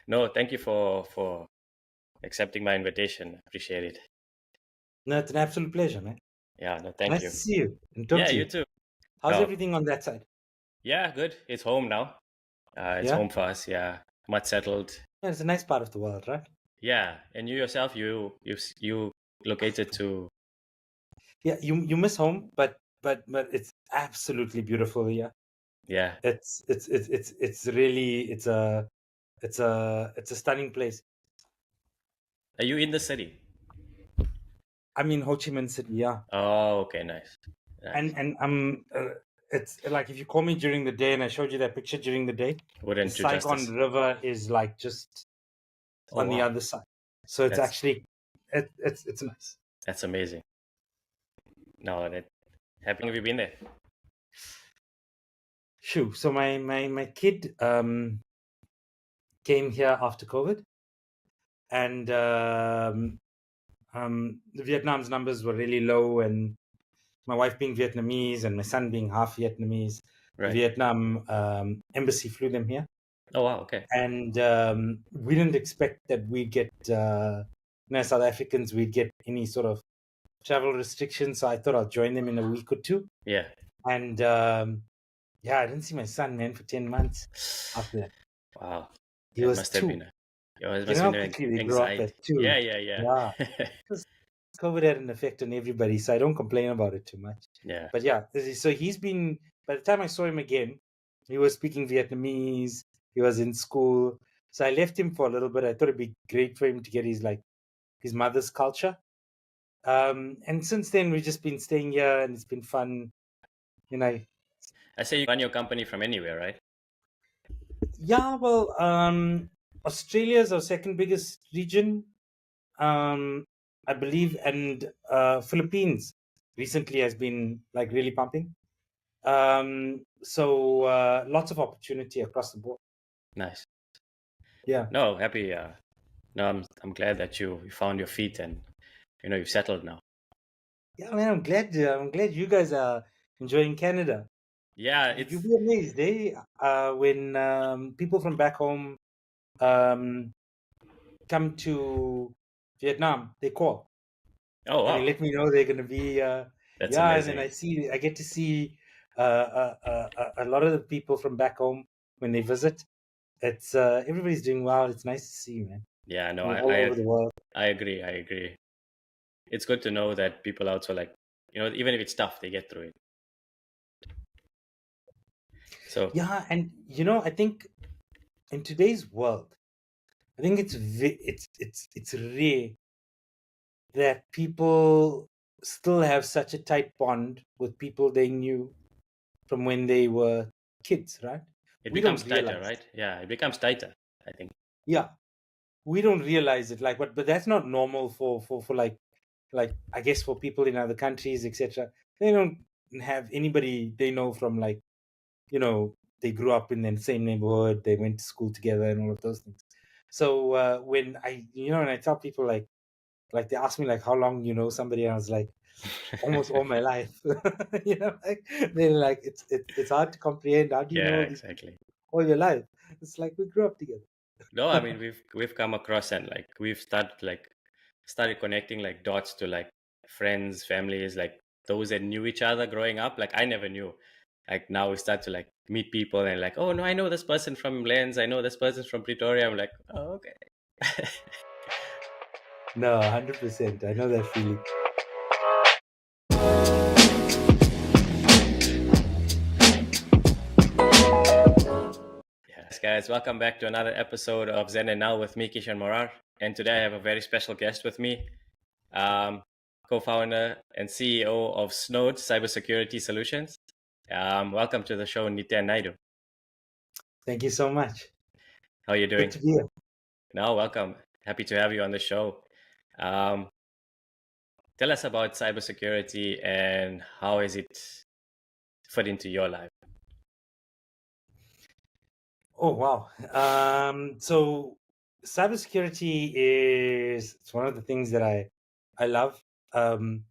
No, thank you for accepting my invitation. Appreciate it. No, it's an absolute pleasure, man. Yeah, no, thank Nice you. to see you and talk Yeah, to you you. too. How's No, everything on that side? yeah, good. It's home now. It's Yeah? home for us. Yeah, much settled. Yeah, it's a nice part of the world, right? Yeah, and you yourself, you located to. Yeah, you miss home, but it's absolutely beautiful here. Yeah, It's really it's a stunning place. are you in the city? I'm in Ho Chi Minh City, yeah. Oh, okay, nice, nice. And it's like if you call me during the day and I showed you that picture during the day, the Wouldn't do Saigon justice. River is like just Oh on the wow, other side. So it's that's actually it's nice. that's amazing. No, that. How long have you been there? Shoo. So my kid came here after COVID, and Vietnam's numbers were really low, and my wife being Vietnamese and my son being half Vietnamese, the Right. Vietnam embassy flew them here, Oh wow. Okay. and we didn't expect that we'd get, South Africans, we'd get any sort of travel restrictions. So I thought I'll join them in a week or two, Yeah. and yeah, I didn't see my son, man, for 10 months after that. Wow. He That was must have two. been a. Yeah, it You must know have how been an quickly they grow up at anxiety. two. Yeah, yeah, yeah. Yeah. COVID had an effect on everybody, so I don't complain about it too much. Yeah. But yeah, so he's been. By the time I saw him again, he was speaking Vietnamese. He was in school, so I left him for a little bit. I thought it'd be great for him to get his mother's culture. And since then, we've just been staying here, and it's been fun. You know, I say you run your company from anywhere, right? yeah. Well, Australia is our second biggest region, um, I believe, and Philippines recently has been like really pumping. So lots of opportunity across the board. Nice. Yeah, No, happy. No, I'm glad that you found your feet and you've settled now. yeah, man. I'm glad you guys are enjoying Canada. Yeah, You'll it's. be amazed, when people from back home um, come to Vietnam. They call Oh and they wow, let me know they're going to be. that's Yeah, and then amazing. I get to see a lot of the people from back home when they visit. It's everybody's doing well. It's nice to see, man, Yeah, no, from I all I over the world. I agree. I agree. It's good to know that people also like even if it's tough, they get through it. So Yeah, and I think in today's world, I think it's rare that people still have such a tight bond with people they knew from when they were kids, right? it We becomes don't tighter, realize. right? Yeah, it becomes tighter. I think. Yeah, we don't realize it, like, but that's not normal for like I guess for people in other countries, etc. They don't have anybody they know from, like, they grew up in the same neighborhood, they went to school together, and all of those things. So when I tell people, like they ask me like how long you know somebody, and I was like, almost all my life. Like they're like, it's hard to comprehend. How do you know Yeah, all these people exactly. all your life? It's like we grew up together. No, I mean we've come across and like we've started connecting like dots to like friends, families, like those that knew each other growing up. Like I never knew. Like now we start to like meet people and like, oh no, I know this person from Lens, I know this person from Pretoria. I'm like, oh okay. No, 100%. I know that feeling. Yes, guys, welcome back to another episode of Zen and Now with me, Kishan Morar. And today I have a very special guest with me, um, co-founder and CEO of Snowed Cybersecurity Solutions. Welcome to the show, Nithen Naidu. Thank you so much. How are you Good doing? to be here. No, welcome. Happy to have you on the show. Um, Tell us about cybersecurity and how is it fit into your life? Oh wow. So cybersecurity it's one of the things that I love. Um,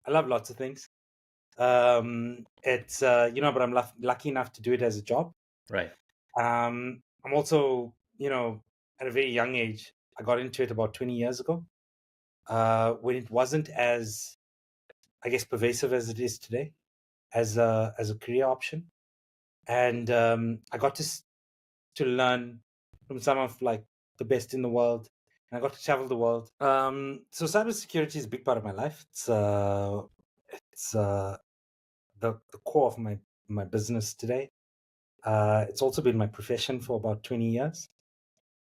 I love lots of things. It's but I'm lucky enough to do it as a job. Right. I'm also, at a very young age. I got into it about 20 years ago, when it wasn't as, I guess, pervasive as it is today as a career option. And I got to learn from some of like the best in the world, and I got to travel the world. So cybersecurity is a big part of my life. It's the core of my business today. It's also been my profession for about 20 years.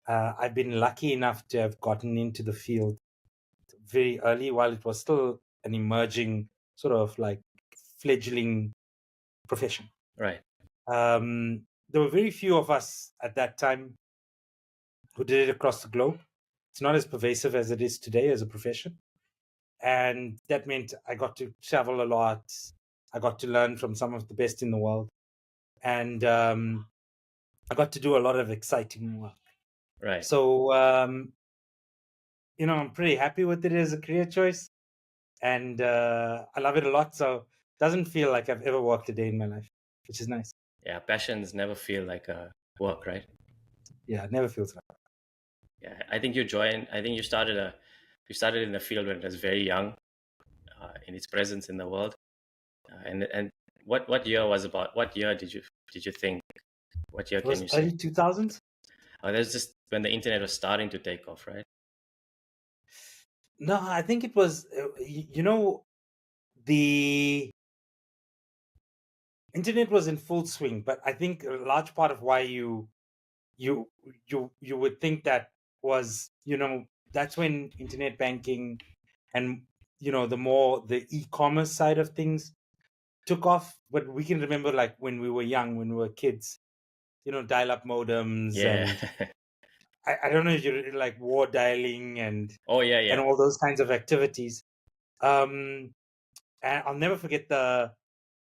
I've been lucky enough to have gotten into the field very early, while it was still an emerging sort of like fledgling profession. Right. There were very few of us at that time who did it across the globe. It's not as pervasive as it is today as a profession. And that meant I got to travel a lot. I got to learn from some of the best in the world. And I got to do a lot of exciting work. Right. So, I'm pretty happy with it as a career choice. And I love it a lot. So it doesn't feel like I've ever worked a day in my life, which is nice. Yeah, passions never feel like work, right? Yeah, it never feels like. Yeah, I think you started in the field when it was very young, in its presence in the world. And what year did you think? What year It can was you say? early 2000s. Oh, that's just when the internet was starting to take off, right? No, I think it was, the internet was in full swing, but I think a large part of why you you would think that was, that's when internet banking and, the e-commerce side of things took off. But we can remember, like, when we were young, when we were kids, dial-up modems, Yeah. and I don't know if you like war dialing Oh yeah, and yeah. all those kinds of activities. And I'll never forget the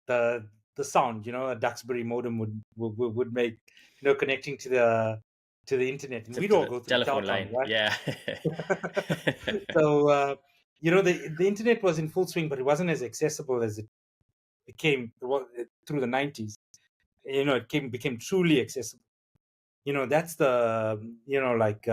the sound, a Duxbury modem would make, connecting to the internet, and we'd To all the go through telephone Telcom, line. right? Yeah. So the internet was in full swing, but it wasn't as accessible as it became through the 90s. It became truly accessible. That's the like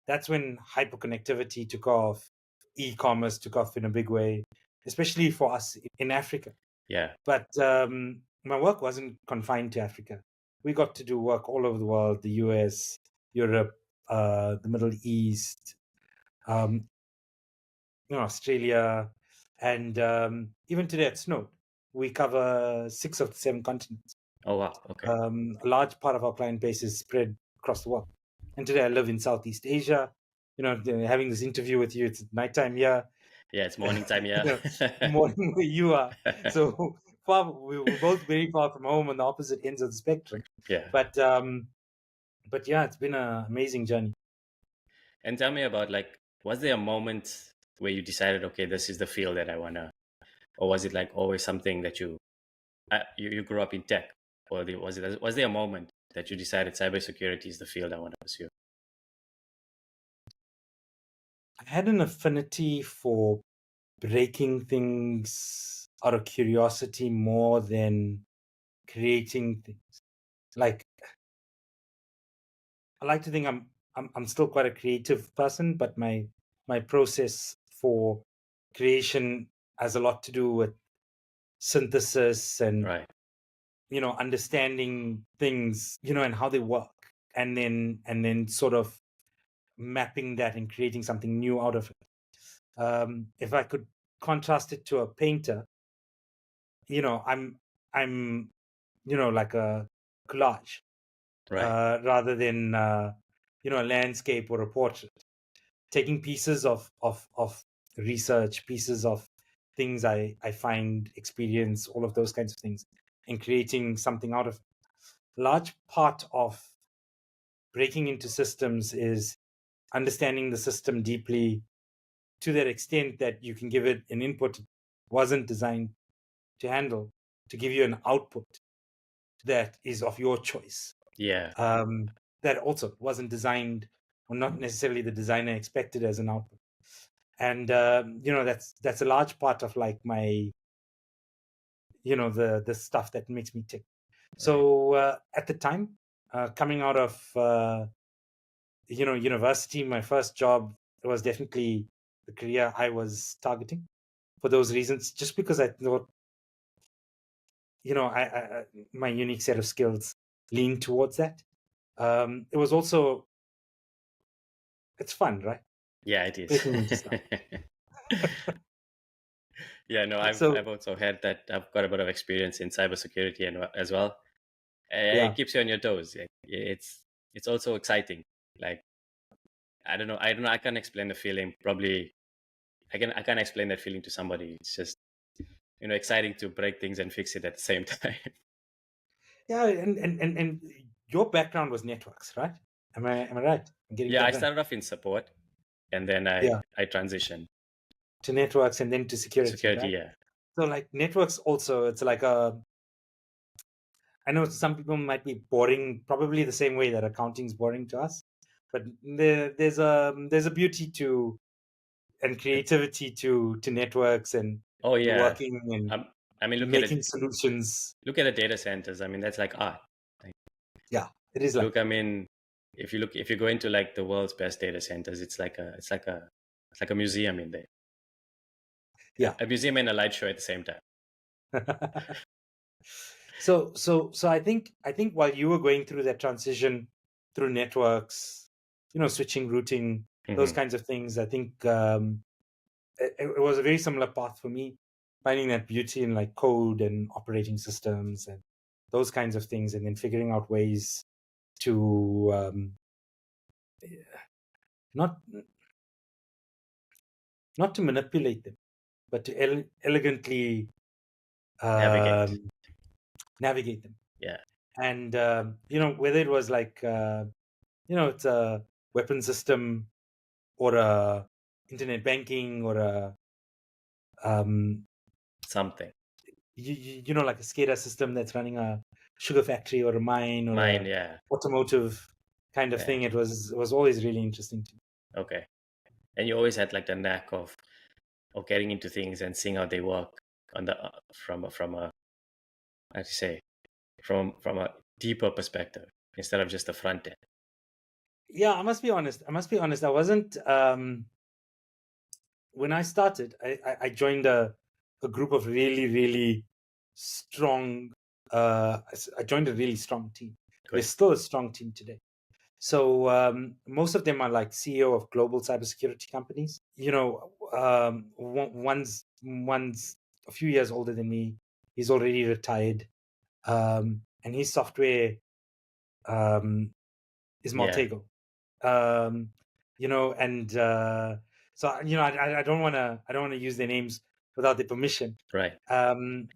that's when hyperconnectivity took off, e-commerce took off in a big way, especially for us in Africa. Yeah. But my work wasn't confined to Africa. We got to do work all over the world: the US, Europe, the Middle East, um, Australia, and even today at Snow, we cover 6 of the 7 continents. Oh wow. Okay. A large part of our client base is spread across the world. And today I live in Southeast Asia. Having this interview with you, it's nighttime here. Yeah, it's morning time. you Yeah. know, Morning where you are. So far, we're both very far from home on the opposite ends of the spectrum. Yeah. But yeah, it's been an amazing journey. And tell me about, like, was there a moment where you decided, okay, this is the field that I wanna, or was it like always something that you grew up in tech, or was there a moment that you decided cybersecurity is the field I want to pursue? I had an affinity for breaking things out of curiosity more than creating things. Like, I like to think I'm still quite a creative person, but my process for creation has a lot to do with synthesis and Right. understanding things, and how they work, and then sort of mapping that and creating something new out of it. If I could contrast it to a painter, I'm like a collage, Right. rather than a landscape or a portrait. Taking pieces of research, pieces of things I find, experience, all of those kinds of things, and creating something out of it. Large part of breaking into systems is understanding the system deeply, to that extent that you can give it an input it wasn't designed to handle, to give you an output that is of your choice. Yeah. That also wasn't designed, or not necessarily the designer expected as an output. And that's a large part of like my, the stuff that makes me tick. Right. So at the time, coming out of university, my first job was definitely the career I was targeting for those reasons, just because I thought, my unique set of skills lean towards that. It was also, it's fun, right? Yeah, it is. Breaking into stuff. Yeah, no, I've So also had that. I've got a bit of experience in cybersecurity and as well. It yeah, keeps you on your toes. It's also exciting. Like I don't know. I can't explain the feeling. Probably I can't explain that feeling to somebody. It's just exciting to break things and fix it at the same time. yeah, and your background was networks, right? Am I right? I'm getting Yeah, I that right. started off in support, and then Yeah, I transitioned to networks and then to to security, security. right? Yeah, So like networks also, it's like a. I know some people might be boring, probably the same way that accounting is boring to us, but there's a beauty to and creativity to networks oh and yeah. working and Um, I mean, making solutions. look at the data centers. I mean, that's like art. Like, Yeah, it is like look, I that. mean, if you go into like the world's best data centers, it's like a museum in there. Yeah. A museum and a light show at the same time. So I think while you were going through that transition through networks, switching, routing, those Hmm. kinds of things, I think it was a very similar path for me, finding that beauty in like code and operating systems and those kinds of things, and then figuring out ways to not not to manipulate them, but to elegantly Navigate. um, navigate them. Yeah, And whether it was like it's a weapon system or a internet banking or a um, something. like a SCADA system that's running a sugar factory or a mine or Mine. a Yeah, automotive kind of yeah. thing. It was always really interesting to me. Okay. And you always had like the knack of getting into things and seeing how they work on the from a how to say from a deeper perspective instead of just the front end. Yeah, I must be honest. I wasn't when I started. I joined a group of really really strong. I joined a really strong team. There's Good. still a strong team today. So most of them are like CEO of global cybersecurity companies. One's a few years older than me. He's already retired, and his software um, is Yeah. Maltego. Um, and I don't want to use their names without their permission. Right. And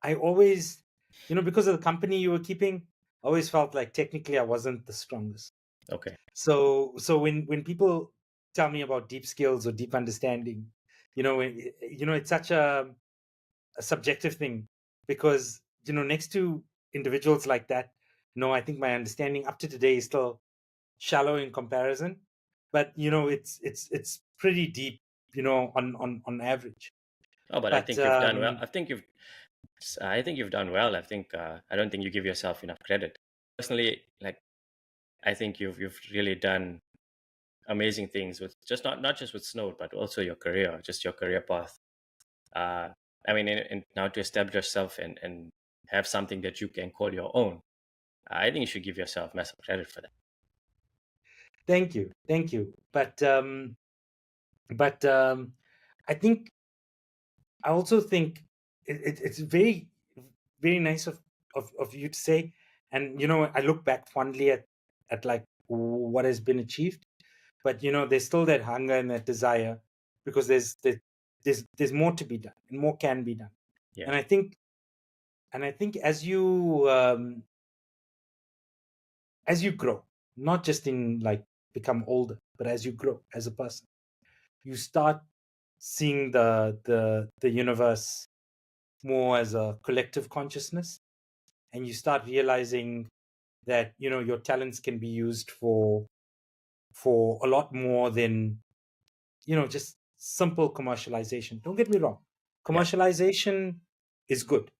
I always, because of the company you were keeping, I always felt like technically I wasn't the strongest. Okay. So when people tell me about deep skills or deep understanding, it's such a subjective thing, because next to individuals like that, no, I think my understanding up to today is still shallow in comparison, but it's pretty deep, on average. Oh, but I But think you've done well. I think you've done well. I think I don't think you give yourself enough credit. Personally, like I think you've really done amazing things with just not just with Snowd, but also your career, just your career path. Uh, I mean, and now to establish yourself and have something that you can call your own. I think you should give yourself massive credit for that. thank you. But I also think it's very, very nice of you to say. And I look back fondly at like what has been achieved, but there's still that hunger and that desire, because there's more to be done and more can be done. Yeah. And I think as you grow, not just in like become older, but as you grow as a person, you start seeing the universe more as a collective consciousness, and you start realizing that your talents can be used for a lot more than just simple commercialization. Don't get me wrong, Yeah. commercialization is good,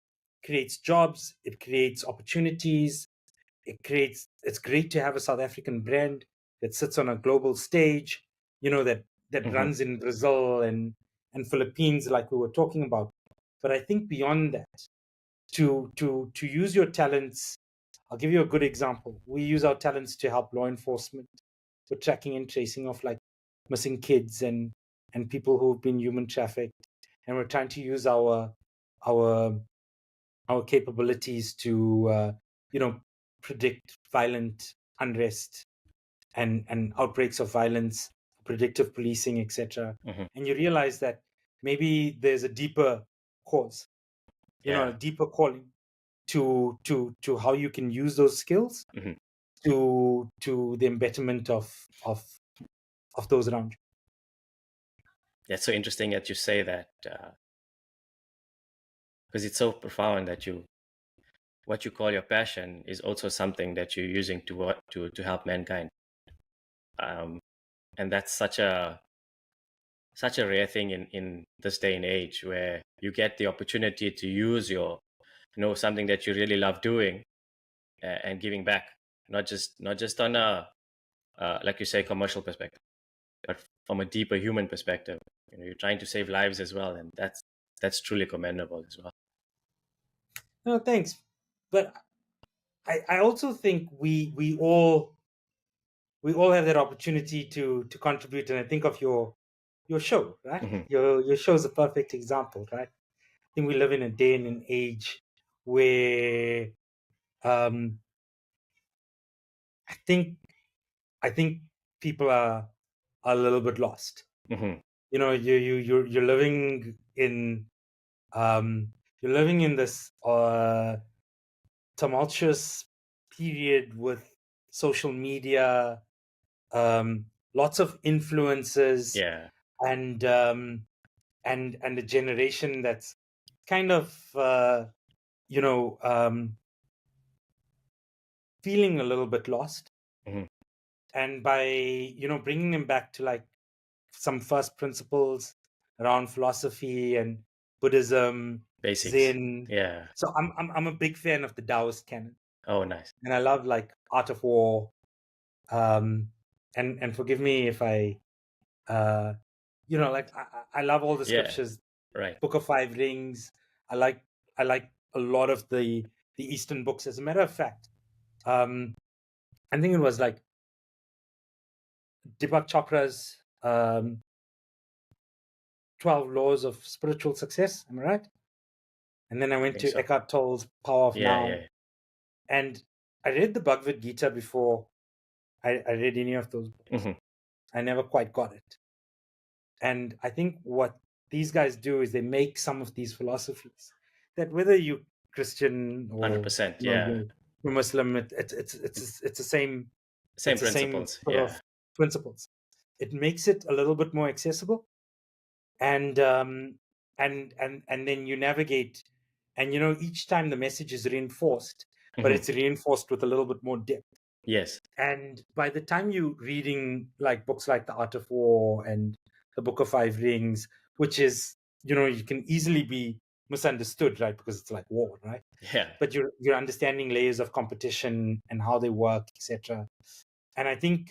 creates jobs, it creates opportunities, it's great to have a South African brand that sits on a global stage, that Mm-hmm. runs in Brazil and Philippines, like we were talking about. But I think beyond that, to use your talents, I'll give you a good example. We use our talents to help law enforcement with tracking and tracing of like missing kids and people who've been human trafficked, and we're trying to use our our capabilities to predict violent unrest and outbreaks of violence, predictive policing, etc. Mm-hmm. And you realize that maybe there's a deeper cause, a Yeah. deeper calling to how you can use those skills Mm-hmm. to the betterment of those around you. That's so interesting that you say that, because it's so profound that what you call your passion is also something that you're using to help mankind. Um, and that's such a rare thing in this day and age, where you get the opportunity to use your something that you really love doing, and giving back, not just on a like you say, commercial perspective, but from a deeper human perspective. You're trying to save lives as well, and that's truly commendable as well. No, thanks. But I also think we all have that opportunity to contribute. And I think of your show, right? Hmm. Your show is a perfect example, right? I think we live in a day and an age where um, I think I think people are a little bit lost. Hmm. You're living in um, this tumultuous period with social media, lots of influences, Yeah. and a generation that's kind of you know um, feeling a little bit lost. Hmm. And by bringing them back to like some first principles around philosophy and Buddhism, Basics. Zen. Yeah. So I'm a big fan of the Taoist canon, Oh, nice. and I love like Art of War. Um, and forgive me if I uh, like I love all the Yeah. scriptures. Right. Book of Five Rings. I like I like a lot of the Eastern books. As a matter of fact, um, I think it was like Deepak Chopra's 12 Laws of Spiritual Success. Am I right? And then I I went think to so. Eckhart Tolle's Power of Yeah. Now. Yeah. And I read the Bhagavad Gita before I read any of those books. Hmm. I never quite got it. And I think what these guys do is they make some of these philosophies that, whether you Christian or 100%. Yeah. you're Muslim, it's the same. Same It's the same principles. sort Yeah. of principles. It makes it a little bit more accessible, and then you navigate, and each time the message is reinforced, but Hmm. it's reinforced with a little bit more depth. Yes. And by the time you reading like books like The Art of War and the Book of Five Rings, which is you can easily be misunderstood, right? Because it's like war, right? Yeah. But you're understanding layers of competition and how they work, etc. And I think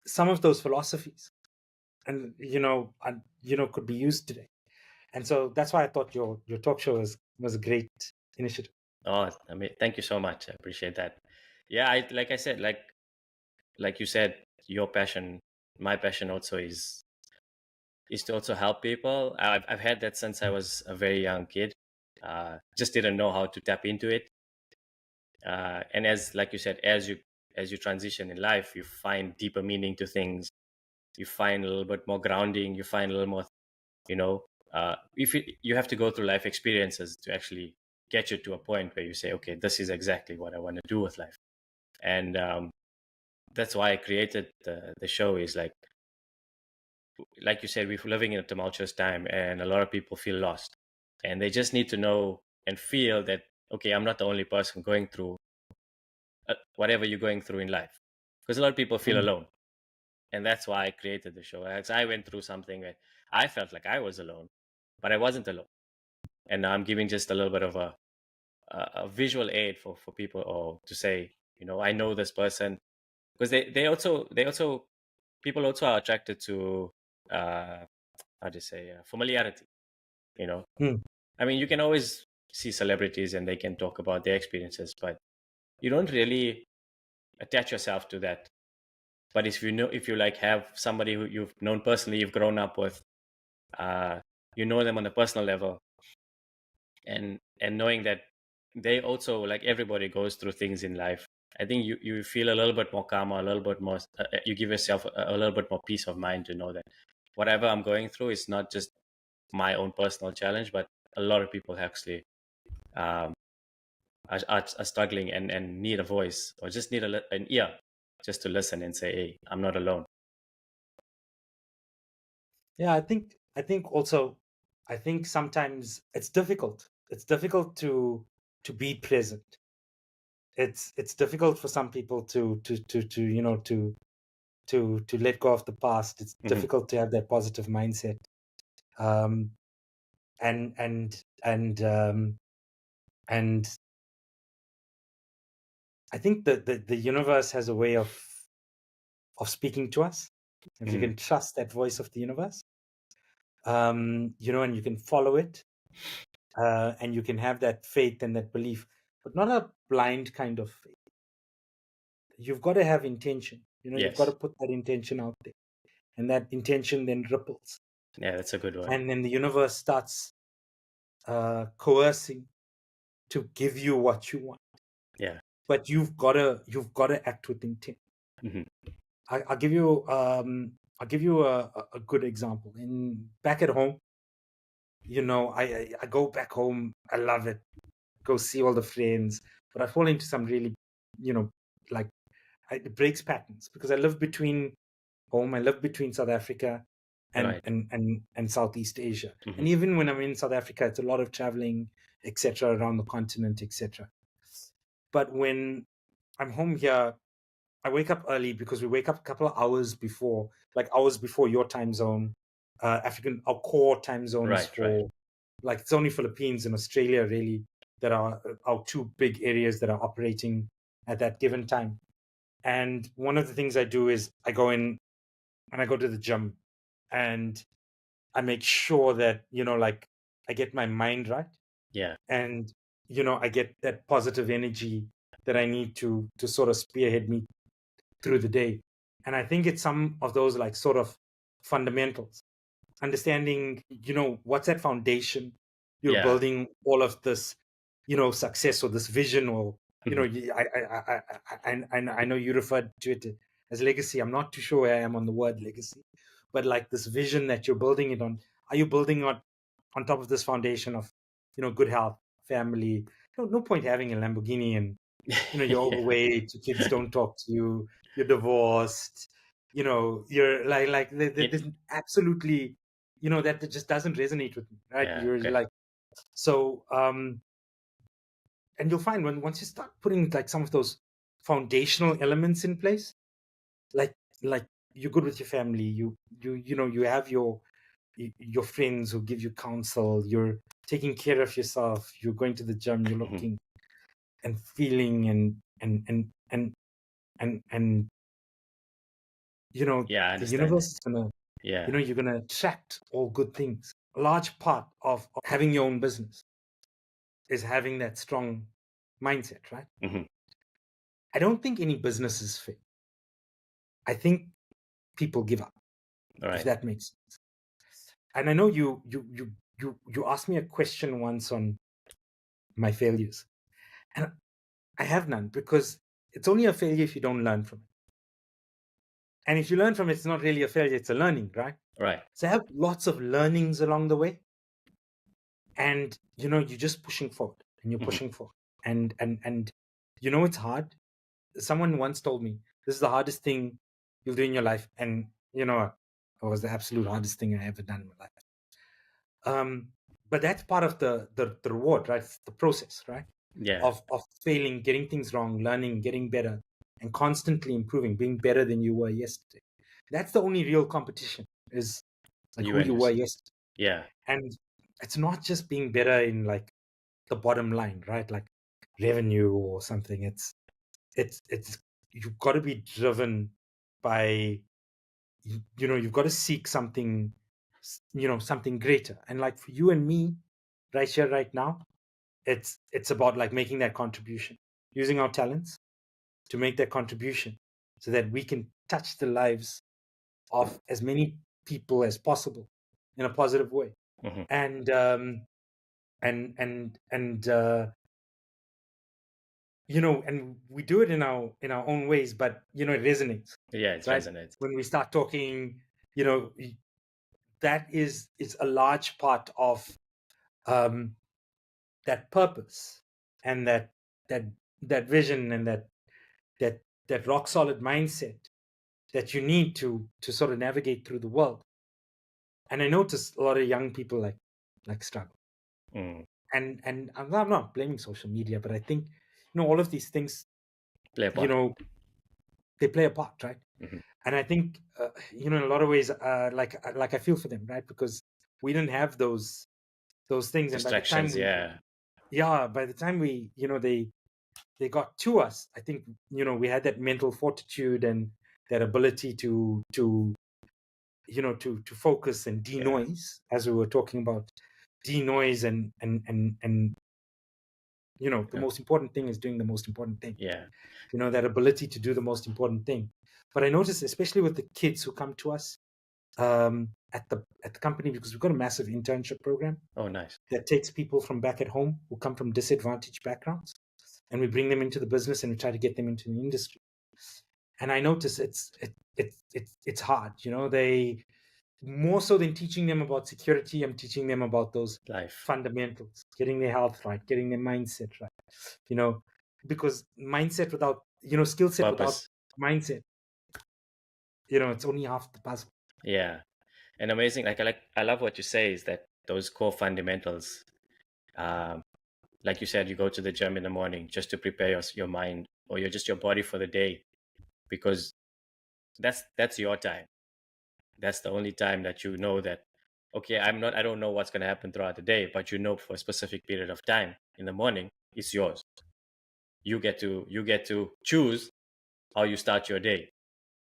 some of those philosophies and could be used today. And so that's why I thought your talk show was a great initiative. Oh, I mean, thank you so much. I appreciate that. Yeah. Like I said, like you said, your passion, my passion also is to also help people. I've had that since I was a very young kid. Just didn't know how to tap into it. And as like you said, as you transition in life, you find deeper meaning to things. You find a little bit more grounding. You find a little more, you know. If you have to go through life experiences to actually get you to a point where you say, okay, this is exactly what I want to do with life. And that's why I created the show. Is like you said, we're living in a tumultuous time, and a lot of people feel lost, and they just need to know and feel that, okay, I'm not the only person going through whatever you're going through in life, because a lot of people feel Mm. alone. And that's why I created the show, as I went through something where I felt like I was alone, but I wasn't alone. And now I'm giving just a little bit of a a visual aid for people, or to say, I know this person, because they also people also are attracted to how do you say, familiarity. You know, Mm. I mean, you can always see celebrities and they can talk about their experiences, but you don't really attach yourself to that. But if you like have somebody who you've known personally, you've grown up with, uh, you know them on a personal level, and knowing that they also, like everybody goes through things in life, I think you feel a little bit more calmer, a little bit more, you give yourself a little bit more peace of mind to know that whatever I'm going through is not just my own personal challenge, but a lot of people actually um, are struggling and need a voice, or just need an ear, just to listen and say, hey, I'm not alone. Yeah, I think also, I think sometimes it's difficult. It's difficult to be present. It's difficult for some people to to let go of the past. It's Hmm. difficult to have that positive mindset. Um, and and I think that the universe has a way of speaking to us. If you Hmm. can trust that voice of the universe, and you can follow it, and you can have that faith and that belief, but not a blind kind of faith. You've got to have intention. You've got to Yes. put that intention out there, and that intention then ripples, Yeah, that's a good word. and then the universe starts coercing to give you what you want. Yeah. But you've got to act with intent. Hmm. I'll give you a good example. In back at home, I go back home. I love it. Go see all the friends, but I fall into some really, you know, like it breaks patterns because I live between home. I live between South Africa and Right. Southeast Asia. Hmm. And even when I'm in South Africa, it's a lot of traveling, etc., around the continent, etc. But when I'm home here, I wake up early because we wake up a couple of hours before, like hours before your time zone. Our core time zone is Right. Right. for, like, it's only Philippines and Australia really that are our two big areas that are operating at that given time. And one of the things I do is I go in and I go to the gym, and I make sure that, like, I get my mind right, Yeah. and I get that positive energy that I need to sort of spearhead me through the day. And I think it's some of those, like, sort of fundamentals, understanding, what's that foundation you're Yeah. building all of this, success, or this vision, or, Hmm. I know you referred to it as legacy. I'm not too sure where I am on the word legacy, but like this vision that you're building it on, are you building on top of this foundation of, good health, family? No point having a Lamborghini and you're Yeah. overweight, your kids don't talk to you, you're divorced, you're like It, there's absolutely, that just doesn't resonate with me, right? yeah. You're Okay. like, so and you'll find once you start putting, like, some of those foundational elements in place, like like you're good with your family, you have your friends who give you counsel, you're taking care of yourself, you're going to the gym, you're Hmm. looking and feeling, and Yeah, I the understand. universe is gonna, Yeah. you're gonna attract all good things. A large part of having your own business is having that strong mindset, right? Hmm. I don't think any business is fair. I think people give up, All if right. that makes sense. And I know you asked me a question once on my failures, and I have none, because it's only a failure if you don't learn from it. And if you learn from it, it's not really a failure, it's a learning, right? Right. So I have lots of learnings along the way, and you're just pushing forward, and you're Hmm. pushing forward, and it's hard. Someone once told me this is the hardest thing you'll do in your life, and what? It was the absolute hardest thing I ever done in my life. But that's part of the reward, right? It's the process, right? Yeah. Of failing, getting things wrong, learning, getting better, and constantly improving, being better than you were yesterday. That's the only real competition, is like You who and you your. were yesterday. Yeah. And it's not just being better in, like, the bottom line, right? Like, revenue or something. It's you've got to be driven by you've got to seek something, something greater. And like for you and me, right here, right now, it's about like making that contribution, using our talents to make that contribution, so that we can touch the lives of as many people as possible in a positive way. Mhm. And and we do it in our own ways, but it resonates, Yeah, it right? resonates. When we start talking, that is a large part of um, that purpose, and that that vision, and that that rock solid mindset that you need to sort of navigate through the world. And I notice a lot of young people like struggle. Mm. And I'm not blaming social media, but I think all of these things, Play a part. they play a part, right? Mhm. And I think in a lot of ways, like I feel for them, right? Because we didn't have those things, and by the time Distractions, yeah. we they got to us, I think we had that mental fortitude and that ability to focus and denoise, as we were talking about, denoise, and the Yeah. most important thing is doing the most important thing. Yeah. That ability to do the most important thing. But I notice, especially with the kids who come to us at the company, because we've got a massive internship program Oh, nice. that takes people from back at home who come from disadvantaged backgrounds, and we bring them into the business, and we try to get them into the industry. And I notice it's hard. They, more so than teaching them about security, I'm teaching them about those Life. fundamentals, getting their health right, getting their mindset right. Because mindset without skill set without Purpose. mindset, it's only half the puzzle. Yeah. And amazing. I love what you say is that those core fundamentals, um, like you said, you go to the gym in the morning just to prepare your mind or your body for the day, because that's your time. That's the only time that you know that, okay, I don't know what's going to happen throughout the day, but for a specific period of time in the morning, it's yours. You get to choose how you start your day.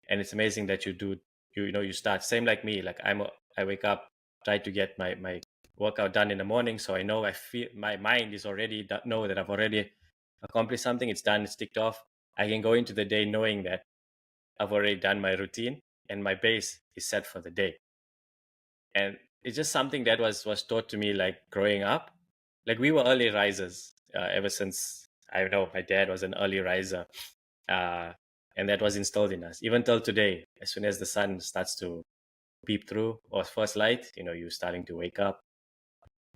And it's amazing that you start same like me. Like I wake up, try to get my workout done in the morning, so I feel my mind is already know that I've already accomplished something. It's done, it's ticked off. I can go into the day knowing that I've already done my routine and my base is set for the day. And it's just something that was taught to me, like growing up. Like we were early risers, ever since I know my dad was an early riser, uh, and that was instilled in us even till today. As soon as the sun starts to peep through, or first light, you're starting to wake up.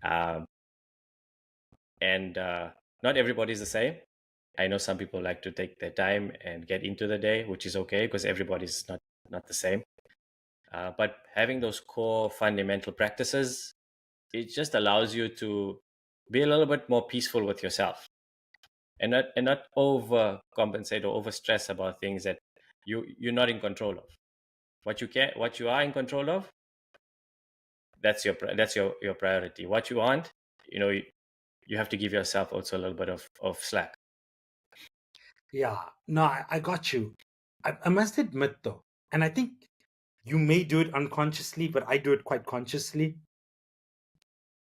um, and not everybody's the same. I know some people like to take their time and get into the day, which is okay because everybody's not the same. But having those core fundamental practices, it just allows you to be a little bit more peaceful with yourself, and not overcompensate or overstress about things that you're not in control of. What you are in control of, that's your priority. What you aren't, you have to give yourself also a little bit of slack. Yeah, no, I got you. I must admit though, and I think you may do it unconsciously, but I do it quite consciously.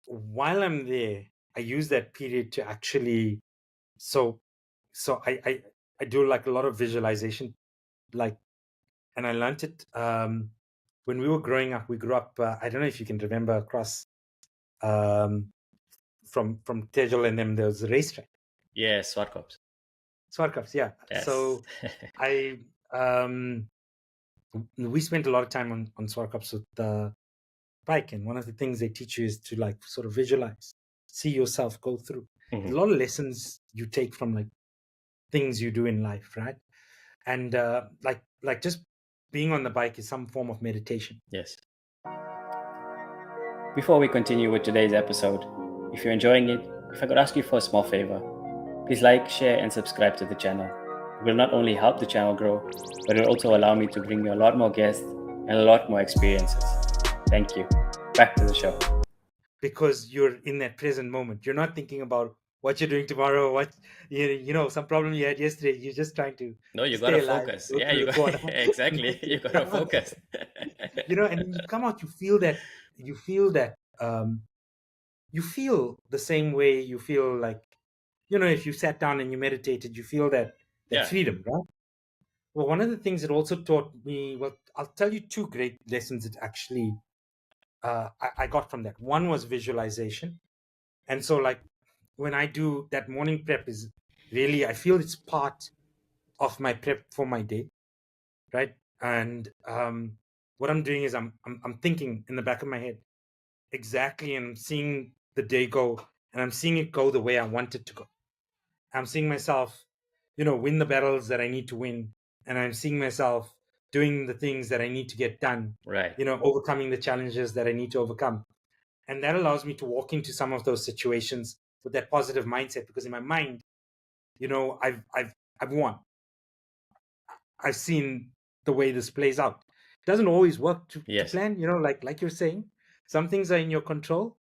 While I'm there, I use that period to actually, so I do like a lot of visualization, like, and I learned it when we were growing up. We grew up. I don't know if you can remember, across from Tejal and them, there was a racetrack. Yes, SWAT cops. Swarcups, yeah. Yes. So I we spent a lot of time on Swarcups with the bike, and one of the things they teach you is to like sort of visualize, see yourself go through. There's Mhm. a lot of lessons you take from like things you do in life, right? And like just being on the bike is some form of meditation. Yes. Before we continue with today's episode, if you're enjoying it, if I could ask you for a small favor, please like, share, and subscribe to the channel. It will not only help the channel grow, but it will also allow me to bring you a lot more guests and a lot more experiences. Thank you. Back to the show. Because you're in that present moment. You're not thinking about what you're doing tomorrow, what some problem you had yesterday. You're just trying to No, you stay gotta alive, focus. go Yeah, through you the got quarter, and exactly. make You it gotta out. focus. And then you come out, you feel the same way you feel like, if you sat down and you meditated, you feel that Yeah, freedom, right? Well, one of the things it also taught me, well, I'll tell you two great lessons that actually I got from that. One was visualization. And so, like, when I do that morning prep, is really, I feel it's part of my prep for my day, right? And what I'm doing is I'm thinking in the back of my head exactly, and I'm seeing the day go, and I'm seeing it go the way I want it to go. I'm seeing myself, win the battles that I need to win, and I'm seeing myself doing the things that I need to get done, right. overcoming the challenges that I need to overcome. And that allows me to walk into some of those situations with that positive mindset, because in my mind, I've won. I've seen the way this plays out. It doesn't always work to Yes, plan, like you're saying. Some things are in your control,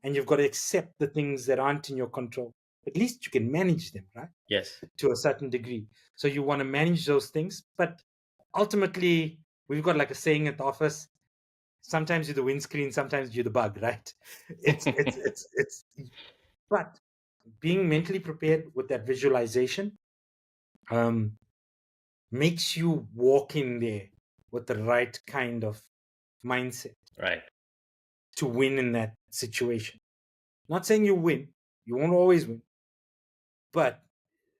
and you've got to accept the things that aren't in your control. At least you can manage them, right? yes, To a certain degree. So you want to manage those things, but ultimately, we've got like a saying at the office: sometimes you're the windscreen, sometimes you're the bug, right? It's. But being mentally prepared with that visualization um, makes you walk in there with the right kind of mindset right. to win in that situation. Not saying you win, you won't always win, but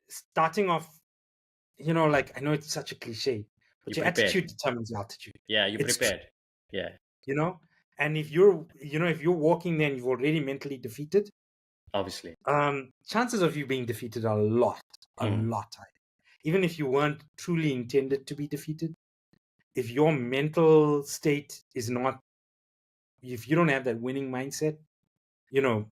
starting off, like, I know it's such a cliche, You but your prepared. attitude determines your altitude. Yeah, you It's true, prepared. Yeah, you know. And if you're walking there and you've already mentally defeated, obviously. chances of you being defeated are a Mm, lot higher. Even if you weren't truly intended to be defeated, if your mental state is not, if you don't have that winning mindset, you know,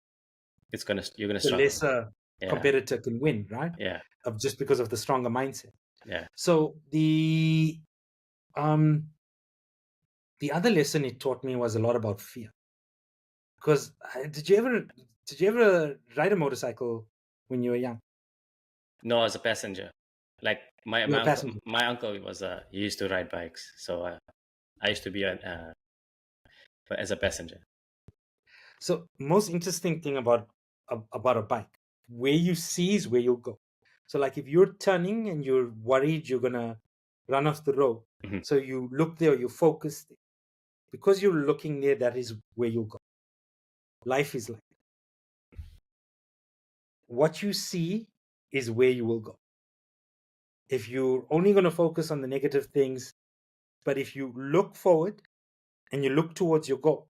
you're gonna the struggle. lesser Yeah, competitor can win, right? yeah, Of just because of the stronger mindset. yeah. So um the other lesson it taught me was a lot about fear. Because did you ever ride a motorcycle when you were young? No, as a passenger, like my You were my a uncle, passenger. my uncle was he used to ride bikes, so I used to be but as a passenger. So most interesting thing about a bike, where you see is where you'll go. So like if you're turning and you're worried you're gonna run off the road, Mhm. so you look there, you focus there. Because you're looking there, that is where you'll go. Life is like what you see is where you will go. If you're only going to focus on the negative things, but if you look forward and you look towards your goal,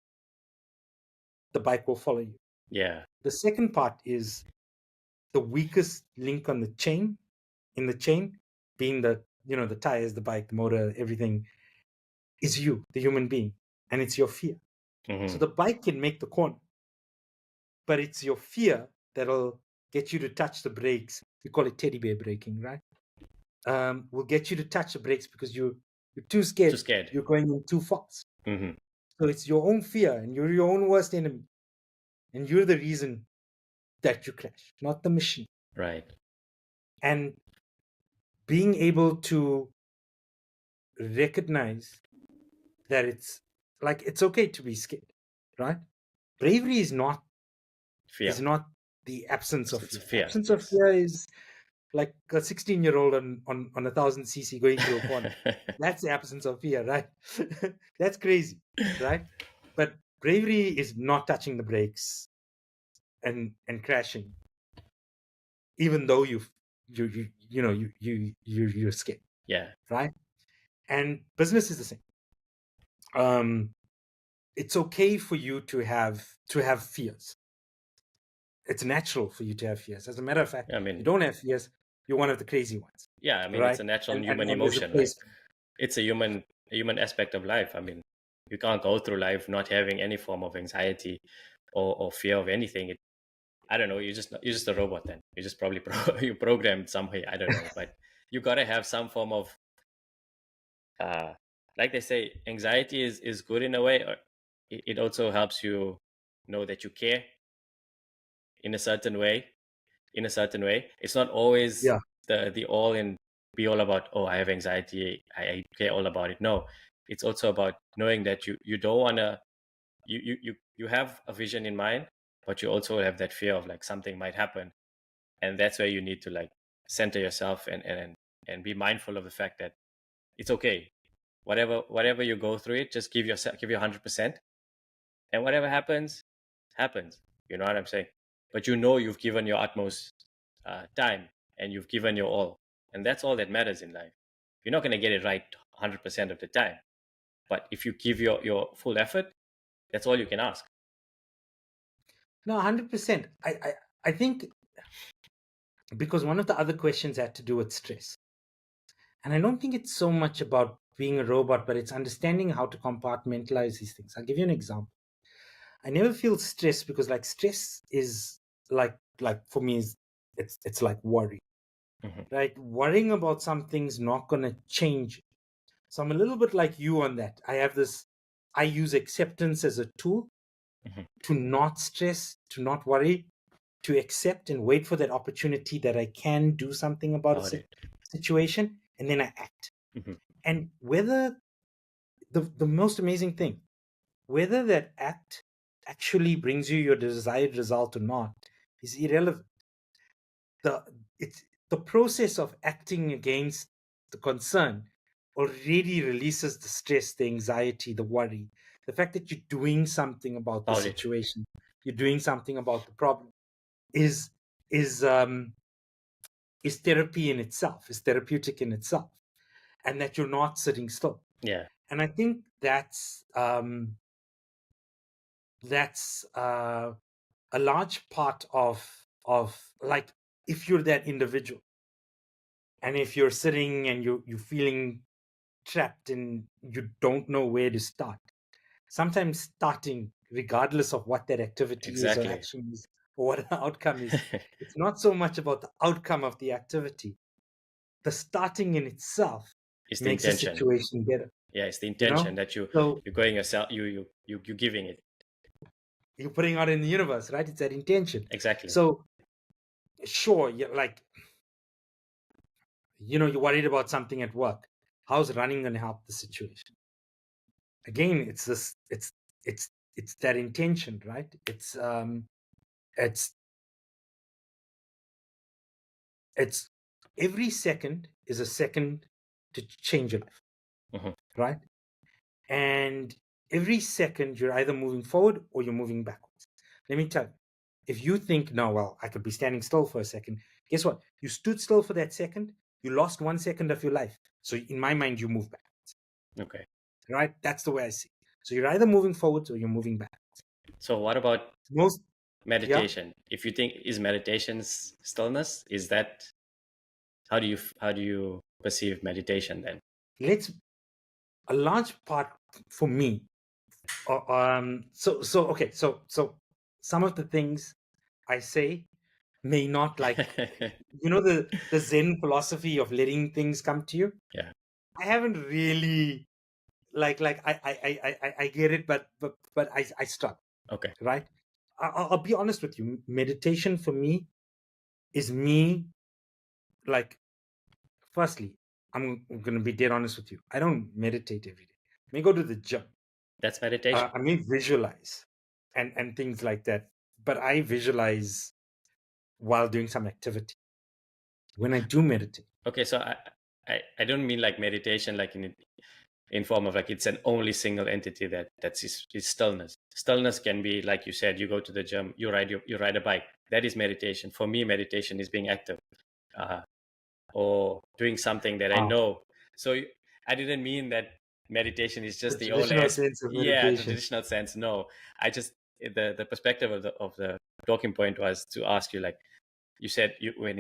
the bike will follow you. Yeah, The second part is the weakest link on the chain, in the chain, being the tires, the bike, the motor, everything, is you, the human being, and it's your fear. So hmm, the bike can make the corner, but it's your fear that'll get you to touch the brakes. We call it teddy bear braking, right? Will get you to touch the brakes because you're too too scared. scared. You're going in too fast. Hmm. So it's your own fear, and you're your own worst enemy, and you're the reason that you crash, not the machine. Right. And being able to recognize that it's okay to be scared, right? Bravery is Fear. not the absence of It's fear. fear. Absence of Yes. fear is like a 16-year-old on 1,000 cc going through a corner. That's the absence of fear, right? That's crazy, right? But bravery is not touching the brakes and crashing, even though you're scared, Yeah. right? And business is the same. Um, it's okay for you to have fears. It's natural for you to have fears. As a matter of fact, I you mean, don't have fears, you're one of the crazy ones, yeah. I mean, it's right? a natural And human and there's a emotion. Like place for you. it's a human aspect of life. I mean, you can't go through life not having any form of anxiety or fear of anything. I don't know. You're just a robot. Then you just probably you programmed some way. I don't know, but you gotta have some form of uh, like they say, anxiety is good in a way. Or it also helps you know that you care in a certain way. in a certain way. It's not always Yeah. the all and be all about, oh, I have anxiety, I care all about it. No, it's also about knowing that you don't want to, you have a vision in mind, but you also have that fear of like something might happen. And that's where you need to like center yourself and be mindful of the fact that it's okay. Whatever you go through it, just give your 100%, and whatever happens. You know what I'm saying? But you know you've given your utmost time, and you've given your all, and that's all that matters in life. You're not going to get it right 100% of the time, but if you give your full effort, that's all you can ask. No, 100%. I think because one of the other questions had to do with stress. And I don't think it's so much about being a robot, but it's understanding how to compartmentalize these things. I'll give you an example. I never feel stressed because like stress is like for me is it's like worry. Right? Worrying about something's not gonna change. So I'm a little bit like you on that. I use acceptance as a tool to not stress, to not worry, to accept and wait for that opportunity that I can do something about a situation, and then I act. And whether the most amazing thing, whether that act actually brings you your desired result or not, is irrelevant. It's the process of acting against the concern already releases the stress, the anxiety, the worry. The fact that you're doing something about the situation, you're doing something about the problem, is is um is therapy in itself, is therapeutic in itself, and that you're not sitting still. Yeah. And I think that's a large part of like, if you're that individual and if you're sitting and you're feeling trapped and you don't know where to start, sometimes starting, regardless of what that activity is or Exactly. action is or what the outcome is, it's not so much about the outcome of the activity. The starting in itself It's the makes the intention. situation better. Yeah, it's the You intention know, that so you're going yourself, you're giving it. you're putting out in the universe, right? It's that intention. Exactly. So sure, you're like, you're worried about something at work. How's running going to help the situation? Again, it's that intention, right? It's it's every second is a second to change your life, right? And every second you're either moving forward or you're moving backwards. Let me tell you, if you think, no, well, I could be standing still for a second, guess what? You stood still for that second, you lost 1 second of your life. So in my mind, you move backwards. Okay. Right? That's the way I see it. So you're either moving forwards or you're moving back. So what about Most meditation? If you think, is meditation stillness? Is that, how do you perceive meditation then? let's a large part for me. Okay. So some of the things I say may not like the Zen philosophy of letting things come to you. Yeah. I haven't really I get it, but I struggle. Okay. Right? I'll be honest with you. Meditation for me is me, like, firstly, I'm going to be dead honest with you. I don't meditate every day. I may go to the gym. That's meditation. I may visualize and things like that. But I visualize while doing some activity. When I do meditate. Okay, so I don't mean like meditation like in form of like it's an only single entity that's is stillness. Stillness can be, like you said, you go to the gym, you ride a bike. That is meditation. For me, meditation is being active, or doing something that I know. So I didn't mean that meditation is just the only Sense of yeah, the meditation. traditional sense. No, I just, the perspective of the talking point was to ask you, like you said, when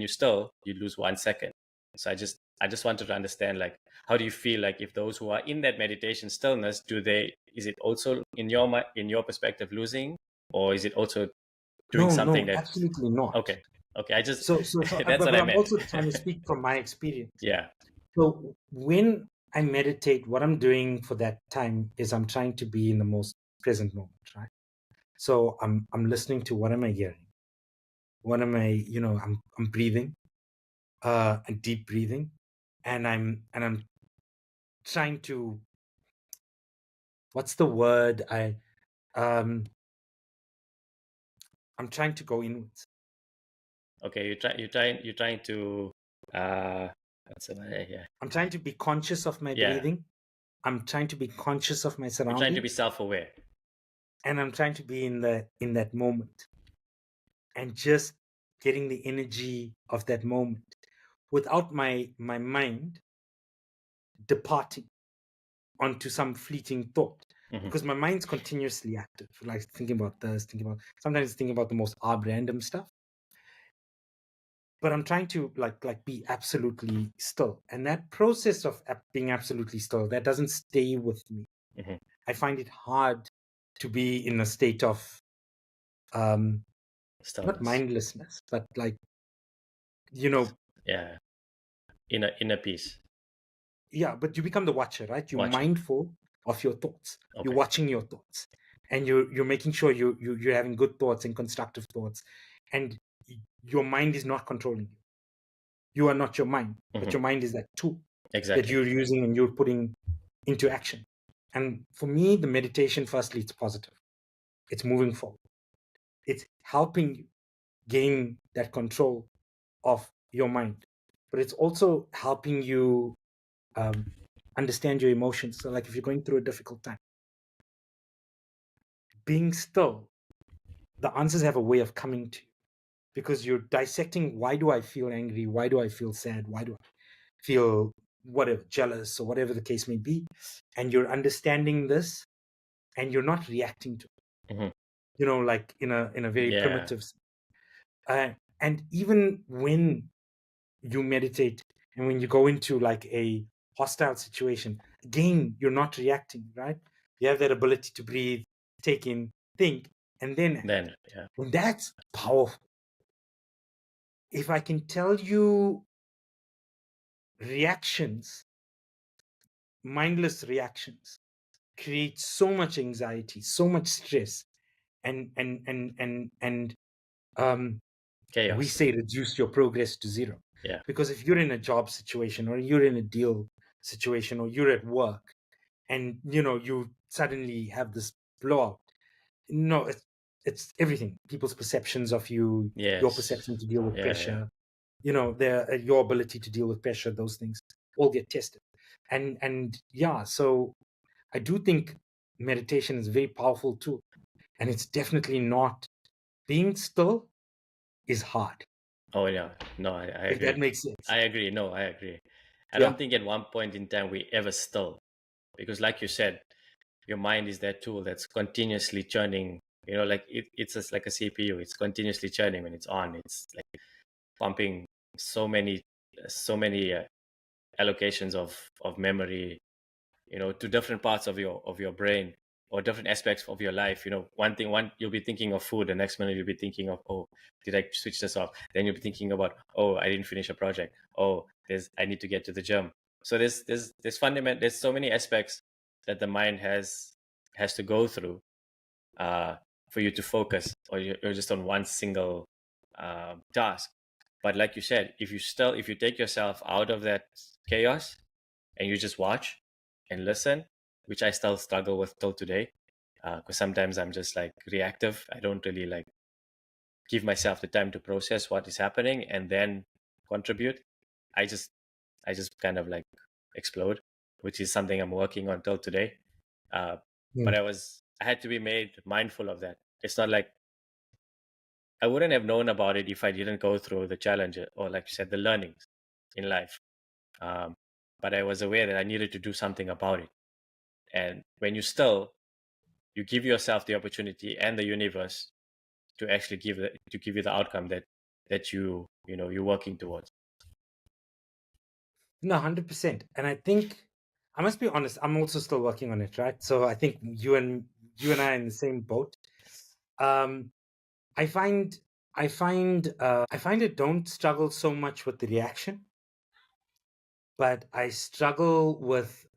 you still, you lose 1 second. So I just wanted to understand, like, how do you feel like if those who are in that meditation stillness, is it also in your perspective losing, or is it also doing something No, that, absolutely not. okay, I just So, that's what but I I'm meant. also trying to speak from my experience. Yeah. So when I meditate, what I'm doing for that time is I'm trying to be in the most present moment, right? So I'm listening to, what am I hearing? I'm breathing, and deep breathing, and I'm trying to, what's the word? Um I'm trying to go inwards. Okay, you're trying to what's the word here? I'm trying to be conscious of my Yeah, breathing. I'm trying to be conscious of my you're trying to be surroundings, self-aware. and I'm trying to be in that moment, and just getting the energy of that moment without my mind departing onto some fleeting thought, Hmm. because my mind's continuously active, like thinking about this, sometimes thinking about the most odd random stuff. But I'm trying to like be absolutely still, and that process of being absolutely still, that doesn't stay with me. Hmm. I find it hard to be in a state of um not Stillness. mindlessness, but like, you know Yeah, inner peace. yeah, but you become the watcher, right? You're Watching. mindful of your thoughts. You're Okay. watching your thoughts, and you're making sure you're having good thoughts and constructive thoughts, and your mind is not controlling you. You are not your mind, but Hmm. your mind is that tool that Exactly. you're using and you're putting into action. And for me, the meditation, firstly, it's positive. It's moving forward. It's helping you gain that control of your mind, but it's also helping you um, understand your emotions. So, like if you're going through a difficult time, being still, the answers have a way of coming to you, because you're dissecting, why do I feel angry? Why do I feel sad? Why do I feel whatever, jealous, or whatever the case may be? And you're understanding this, and you're not reacting to it, Hmm. like in a very Yeah. primitive and even when you meditate, and when you go into like a hostile situation, again, you're not reacting, right? You have that ability to breathe, take in, think, and then act. Then, yeah. And that's powerful. If I can tell you, reactions, mindless reactions, create so much anxiety, so much stress, and um we Chaos. say reduce your progress to zero. Yeah. Because if you're in a job situation, or you're in a deal situation, or you're at work, and you suddenly have this blowout, no, it's everything, people's perceptions of you, your Yes. perception to deal with Yeah. Yeah. pressure, their your ability to deal with pressure, those things all get tested. And yeah, so I do think meditation is a very powerful tool, and it's definitely not, being still is hard, Oh yeah. No, I if that agree. makes sense. I agree. No, I agree. I Yeah. don't think at one point in time we ever still, because like you said, your mind is that tool that's continuously churning. Like it's just like a CPU. It's continuously churning when it's on. It's like pumping so many, so many allocations of memory, to different parts of your brain, or different aspects of your life. One you'll be thinking of food, the next minute you'll be thinking of, oh, did I switch this off? Then you'll be thinking about, oh, I didn't finish a project. Oh, I need to get to the gym. So there's so many aspects that the mind has to go through, uh, for you to focus, or you're just on one single task. But like you said, if you take yourself out of that chaos, and you just watch and listen, which I still struggle with till today, because sometimes I'm just like reactive. I don't really like give myself the time to process what is happening and then contribute. I just i just kind of like explode, which is something I'm working on till today. uh, but Mm. I had to be made mindful of that. It's not like I wouldn't have known about it if I didn't go through the challenge, or like you said, the learnings in life. um, but I was aware that I needed to do something about it. And when you give yourself the opportunity and the universe to actually give you the outcome that you're working towards. No, 100%. And I think, I must be honest, I'm also still working on it, right? So I think you and I are in the same boat. Um, I find I don't struggle so much with the reaction, but I struggle with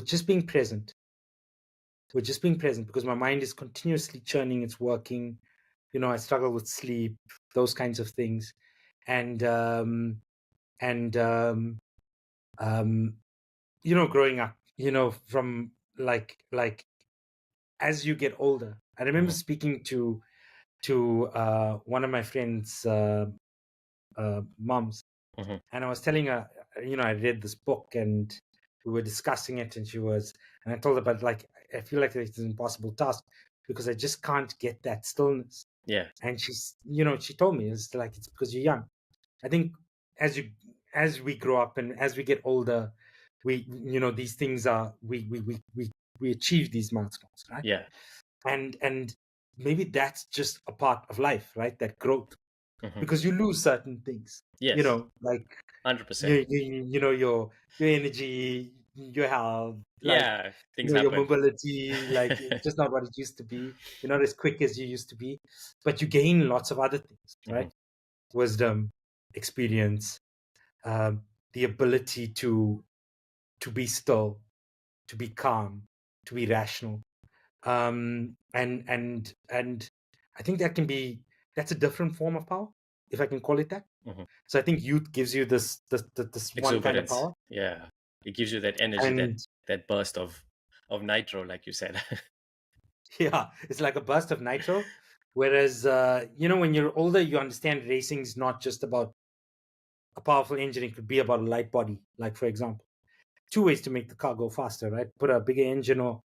just being present. with just being present, because my mind is continuously churning, it's working. I struggle with sleep, those kinds of things. And and growing up, from like as you get older. I remember Hmm. speaking to one of my friends' moms, Hmm. and I was telling her, I read this book and we were discussing it, and I told her, but like, I feel like it's an impossible task because I just can't get that stillness. Yeah. And she told me, it's because you're young. I think as you as we grow up and as we get older, these things are we achieve these milestones, right? Yeah. And maybe that's just a part of life, right? That growth, Hmm. because you lose certain things, Yes. like 100%. your energy, your health, like Yeah. Things your happen. mobility, like it's just not what it used to be. You're not as quick as you used to be, but you gain lots of other things, Hmm. right? Wisdom, experience, um, the ability to be still, to be calm, to be rational, and I think that's a different form of power, if I can call it that. Hmm. So I think youth gives you this one kind of Exuberance. power. Yeah. It gives you that energy, that And that burst of nitro, like you said. yeah, it's like a burst of nitro. Whereas when you're older, you understand racing is not just about a powerful engine. It could be about a light body. Like, for example, two ways to make the car go faster, right? Put a bigger engine or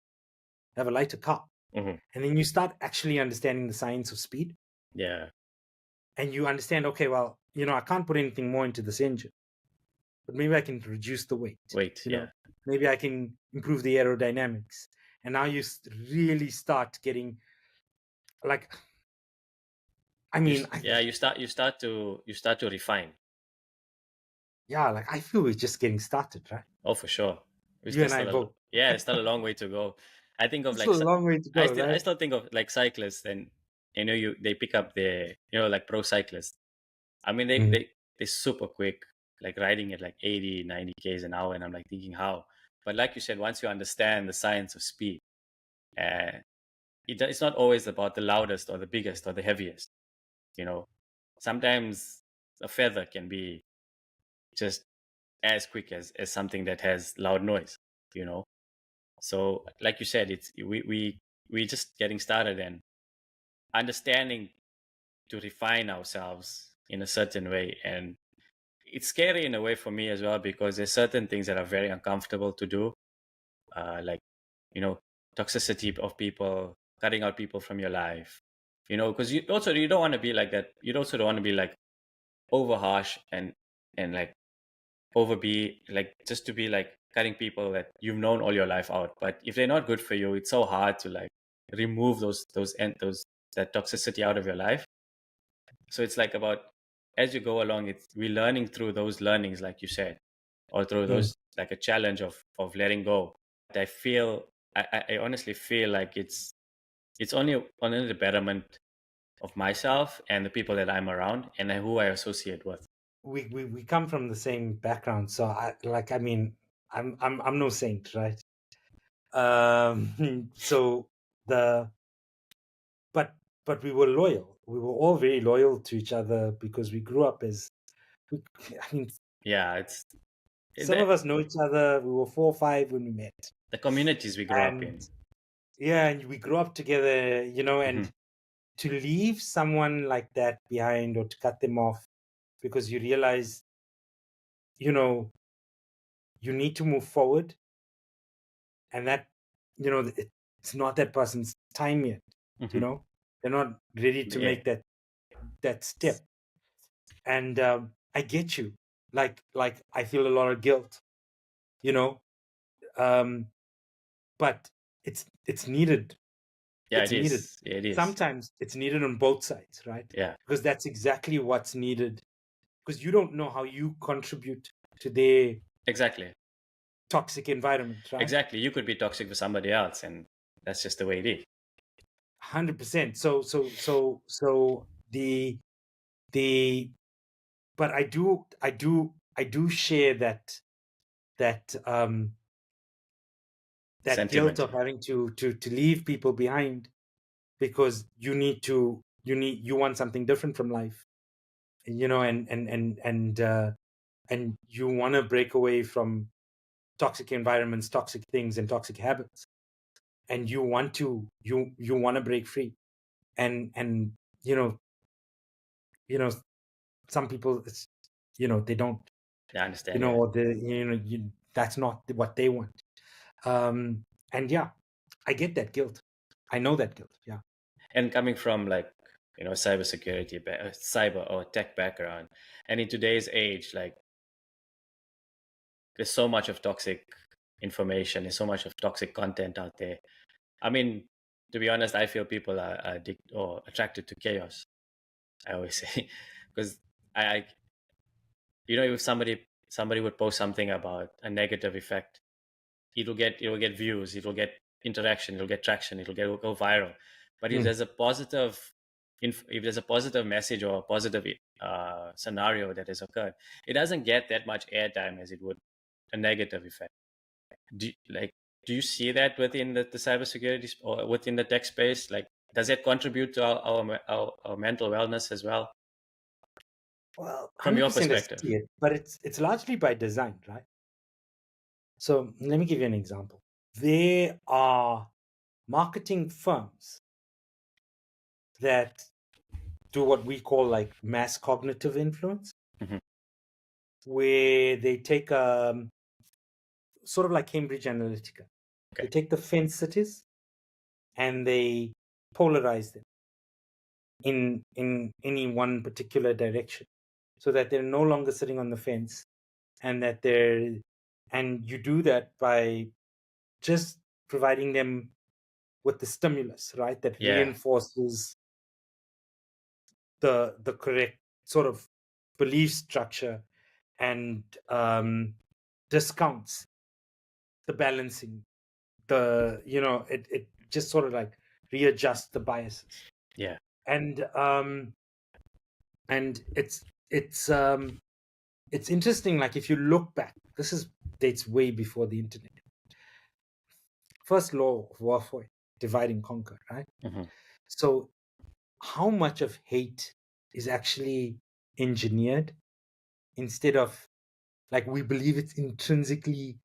have a lighter car. Hmm. And then you start actually understanding the science of speed, Yeah. and you understand, okay, well, I can't put anything more into this engine, but maybe I can reduce the weight, Wait. you Yeah. know, maybe I can improve the aerodynamics. And now you really start getting, like, I mean, Yeah. You start to refine. yeah, like I feel we're just getting started, right? Oh, for sure. We You still and I still a, both. yeah, it's still a long way to go. I think of It's like still a long way to I go, still I right? still think of like cyclists, and they pick up the like pro cyclists. I mean Mm. they're super quick, like riding at like 80, 90 k's an hour, and I'm like thinking how. But like you said, once you understand the science of speed, uh, it's not always about the loudest or the biggest or the heaviest. You know, sometimes a feather can be just as quick as something that has loud noise. You know, so like you said, it's we just getting started and understanding to refine ourselves in a certain way. And it's scary in a way for me as well, because there's certain things that are very uncomfortable to do, like you know toxicity of people, cutting out people from your life, because you don't want to be like that. You also don't want to be like over harsh and like over be like just to be like cutting people that you've known all your life out. But if they're not good for you, it's so hard to like remove those that toxicity out of your life. So it's like about, as you go along, it's we learning through those learnings, like you said, or through Mm. those, like a challenge of letting go. I feel I honestly feel like it's only the betterment of myself and the people that I'm around and who I associate with. We come from the same background, so I mean, I'm no saint, right? So the but we were loyal. We were all very loyal to each other because we grew up as we, I mean, Yeah, it's some that of us know each other. We were 4 or 5 when we met, the communities we grew up and in. yeah, and we grew up together, Hmm. and to leave someone like that behind or to cut them off because you realize, you know, you need to move forward, and that, it's not that person's time yet. Hmm. They're not ready to Yeah, make that step. And I get you. Like I feel a lot of guilt, you know, um, but it's needed. yeah, It's it needed. is. Yeah, it is. Sometimes it's needed on both sides, right? Yeah, Because that's exactly what's needed. Because you don't know how you contribute to their exactly. toxic environment, right? Exactly. You could be toxic for somebody else, and that's just the way it is. 100%. So the but I do share that that guilt Sentiment. of having to leave people behind because you want something different from life, and you want to break away from toxic environments, toxic things, and toxic habits, and you want to break free, and you know you know some people, they don't, I understand. Yeah. or that's not what they want. And yeah, I get that guilt. I know that guilt. Yeah. And coming from like, cybersecurity, cyber or tech background, and in today's age, like there's so much of toxic information, there's so much of toxic content out there. I mean, to be honest, I feel people are or attracted to chaos. I always say, because I, if somebody would post something about a negative effect, it'll get views, it'll get interaction, it'll get traction, go viral. But if Mm. there's a positive, if there's a positive message or a positive scenario that has occurred, it doesn't get that much airtime as it would a negative effect. Do you see that within the cybersecurity or within the tech space? Like, does it contribute to our mental wellness as well, Well, from your 100% I perspective? see it, but it's largely by design, right? So let me give you an example. There are marketing firms that do what we call like mass cognitive influence, Hmm. where they take sort of like Cambridge Analytica. They Okay. take the fence cities and they polarize them in any one particular direction, so that they're no longer sitting on the fence, and and you do that by just providing them with the stimulus, right, that Yeah. reinforces the correct sort of belief structure, and discounts the balancing, it just sort of like readjusts the biases. Yeah. And it's interesting, like if you look back, this is dates way before the internet. First law of warfare, divide and conquer, right? Hmm. So how much of hate is actually engineered, instead of, like, we believe it's intrinsically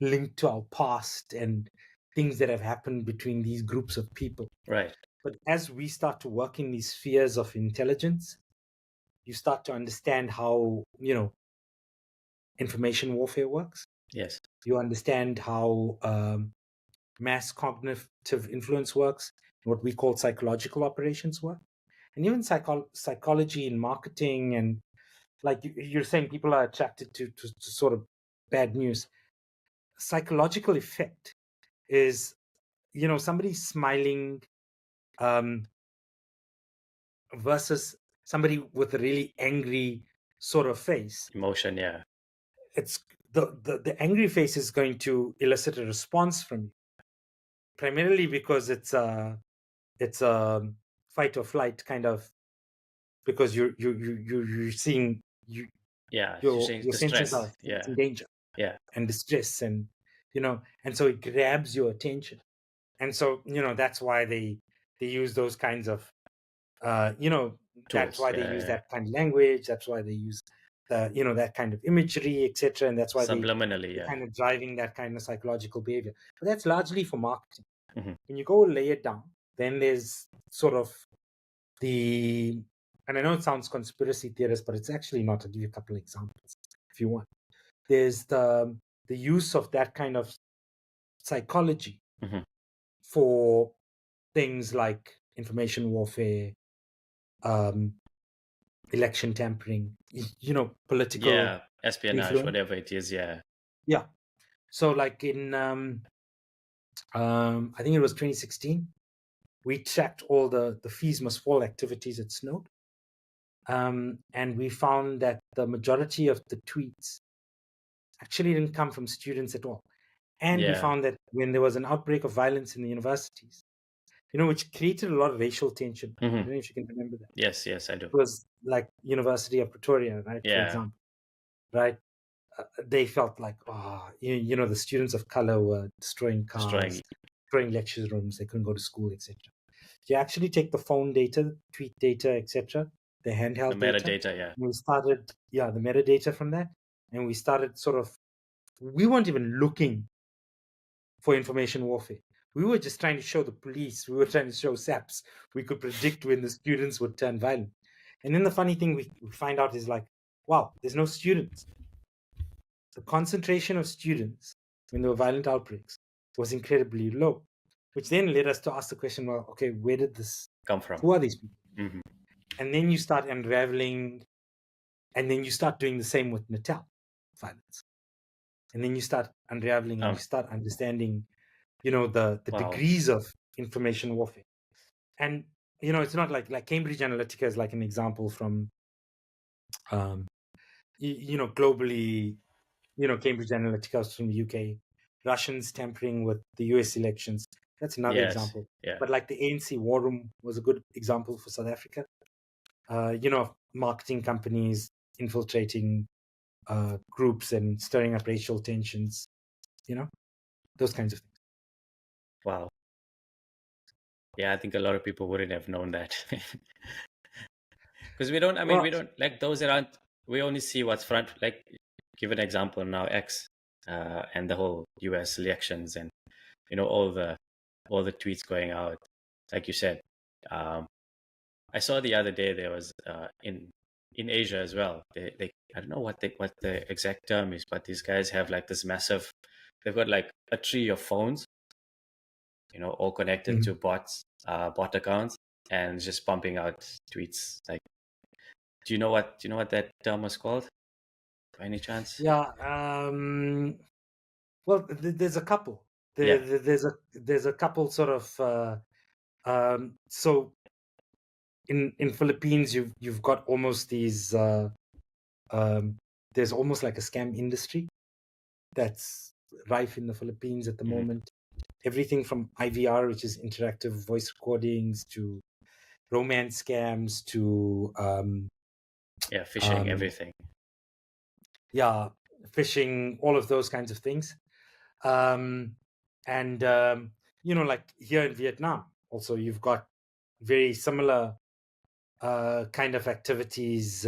linked to our past and things that have happened between these groups of people. Right. But as we start to work in these spheres of intelligence, you start to understand how, information warfare works. Yes. You understand how mass cognitive influence works, and what we call psychological operations work, and even psychology in marketing. And like you're saying, people are attracted to sort of bad news. Psychological effect is, somebody smiling um, versus somebody with a really angry sort of face. Emotion. Yeah. It's the angry face is going to elicit a response from you, primarily because it's a fight or flight kind of, because you're seeing Yeah. You're saying your the senses stress. are Yeah. sensing danger Yeah. and distress, and so it grabs your attention. And so, that's why they use those kinds of that's Tools. why they Yeah. use Yeah. that kind of language, that's why they use that kind of imagery, etc., and that's why Subliminally. they're Yeah. kind of driving that kind of psychological behavior. But that's largely for marketing. Hmm. When you go lay it down, then there's sort of the, and I know it sounds conspiracy theorist, but it's actually not. I'll give you a couple of examples if you want. There's the use of that kind of psychology Hmm. for things like information warfare, um, election tampering, political Yeah. Espionage, influence. whatever it is. Yeah. Yeah. So, like in, I think it was 2016, we tracked all the fees must fall activities at Snowd. And we found that the majority of the tweets actually didn't come from students at all. And we Yeah. found that when there was an outbreak of violence in the universities, which created a lot of racial tension. I Hmm. don't know if you can remember that. Yes. Yes, I do. It was like University of Pretoria, right, for Yeah. example, right? they felt like, the students of color were destroying cars, Destroying destroying lecture rooms. They couldn't go to school, etc. You actually take the phone data, tweet data, etc., the the handheld data. metadata. Yeah, And we started, the metadata from that, and we started we weren't even looking for information warfare. We were just trying to show the police, we were trying to show SAPs, we could predict when the students would turn violent. And then the funny thing we find out is like, wow, there's no students. The concentration of students when there were violent outbreaks was incredibly low, which then led us to ask the question, well, okay, where did this, come from. who are these people? Mm-hmm. And then you start unraveling, and then you start doing the same with Natal violence. And then you start unraveling and you start understanding, the Wow. degrees of information warfare. And, it's not like Cambridge Analytica is like an example from, globally, Cambridge Analytica is from the UK, Russians tampering with the US elections. That's another Yes. example. Yeah. But like the ANC war room was a good example for South Africa. Marketing companies infiltrating groups and stirring up racial tensions, those kinds of things. Wow. Yeah, I think a lot of people wouldn't have known that. Because we don't, we don't, like those around, we only see what's front. Like, give an example now, X and the whole US elections and, all the tweets going out. Like you said, I saw the other day there was in Asia as well. They I don't know what the exact term is, but these guys have like this massive. They've got like a tree of phones, all connected to bot accounts, and just pumping out tweets. Like, do you know what that term was called? By any chance? Yeah. Well, there's a couple. There's a couple sort of. So in Philippines, you've got almost these. There's almost like a scam industry that's rife in the Philippines at the moment. Everything from IVR, which is interactive voice recordings, to romance scams, to phishing, everything. Yeah, phishing, all of those kinds of things. Like here in Vietnam, also you've got very similar kind of activities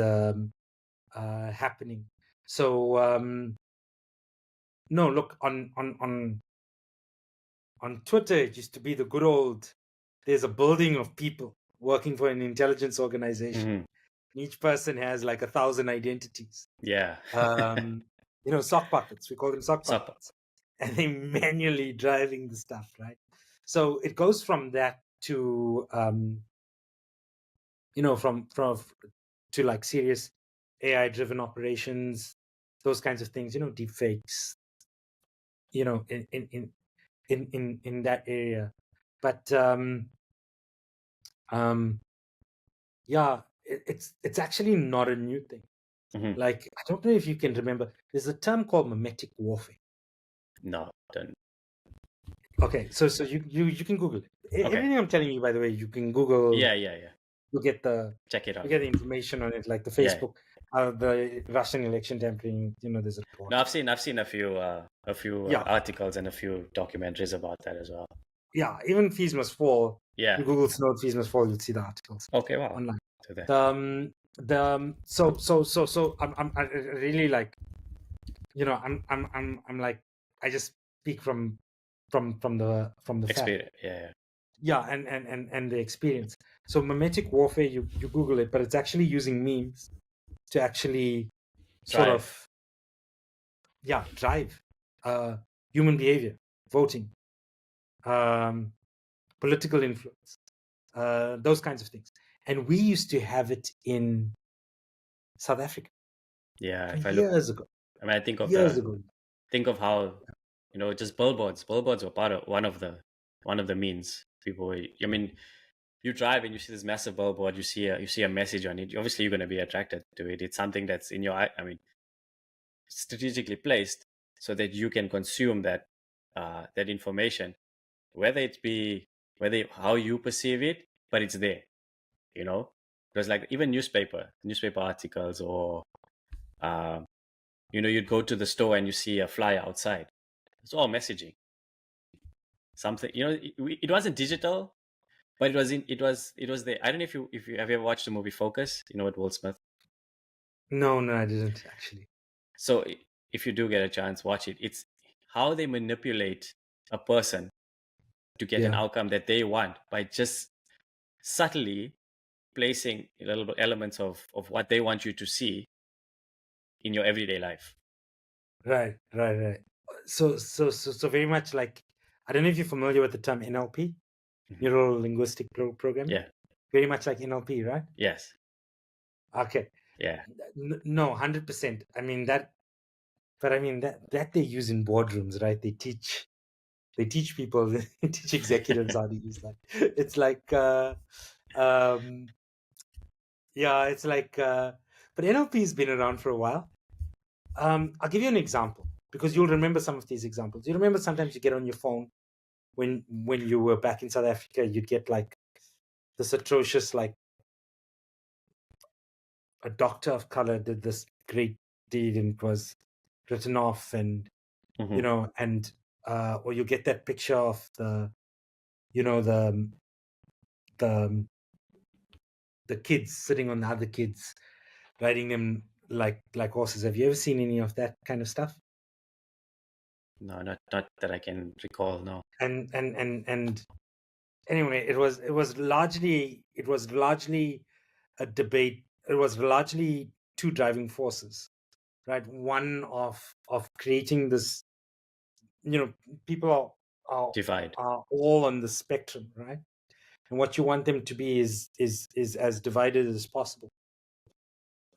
happening. So no, look, on Twitter, it used to be the good old. There's a building of people working for an intelligence organization. Each person has like 1,000 identities. Yeah. Sock puppets. We call them sock puppets. And they manually driving the stuff, right? So it goes from that to from to like serious AI driven operations, those kinds of things, deep fakes, in that area. But it's actually not a new thing. Like, I don't know if you can remember, there's a term called mimetic warfare. No, don't. Okay, so you can Google it. Okay. Everything I'm telling you, by the way, you can Google. Yeah. You get check it out. You get the information on it, like the Facebook, the Russian election tampering. There's a report. No, I've seen a few articles and a few documentaries about that as well. Yeah, even Fees Must Fall. Yeah. You Google Snow Fees Must Fall, you'll see the articles. Okay, wow. Online. To that. So I'm really like, I'm like, I just speak from the experience. fact. Yeah, and the experience. So mimetic warfare, you Google it, but it's actually using memes to actually drive human behavior, voting, political influence, those kinds of things. And we used to have it in South Africa. Yeah, years ago. I think of years ago. Think of how, just billboards. Billboards were part of one of the means. People, you drive and you see this massive billboard. You see a message on it. Obviously, you're going to be attracted to it. It's something that's in your eye. Strategically placed so that you can consume that information, whether how you perceive it, but it's there. Because like even newspaper articles or you'd go to the store and you see a flyer outside. It's all messaging. Something, it wasn't digital, but it was the. I don't know if you have you ever watched the movie Focus, with Will Smith. No, I didn't actually. So if you do get a chance, watch it. It's how they manipulate a person to get an Yeah. outcome that they want by just subtly placing little elements of what they want you to see in your everyday life. Right. So very much like, I don't know if you're familiar with the term NLP, Mhm. neuro linguistic programming. Yeah. Very much like NLP, right? Yes. Okay. Yeah. No, 100%. I mean that, but I mean that they use in boardrooms, right? They teach people, they teach executives how to use that. It's like, um, yeah, it's like, but NLP has been around for a while. I'll give you an example because you'll remember some of these examples. You remember sometimes you get on your phone when you were back in South Africa, you'd get like this atrocious, like, a doctor of color did this great deed and it was written off, and Mhm. and or you get that picture of the you know the the kids sitting on the other kids, riding them like horses. Have you ever seen any of that kind of stuff? No, not that I can recall. No. And anyway, it was largely a debate. It was largely two driving forces, right? One of creating this, people are Divide. are all on the spectrum, right? And what you want them to be is as divided as possible.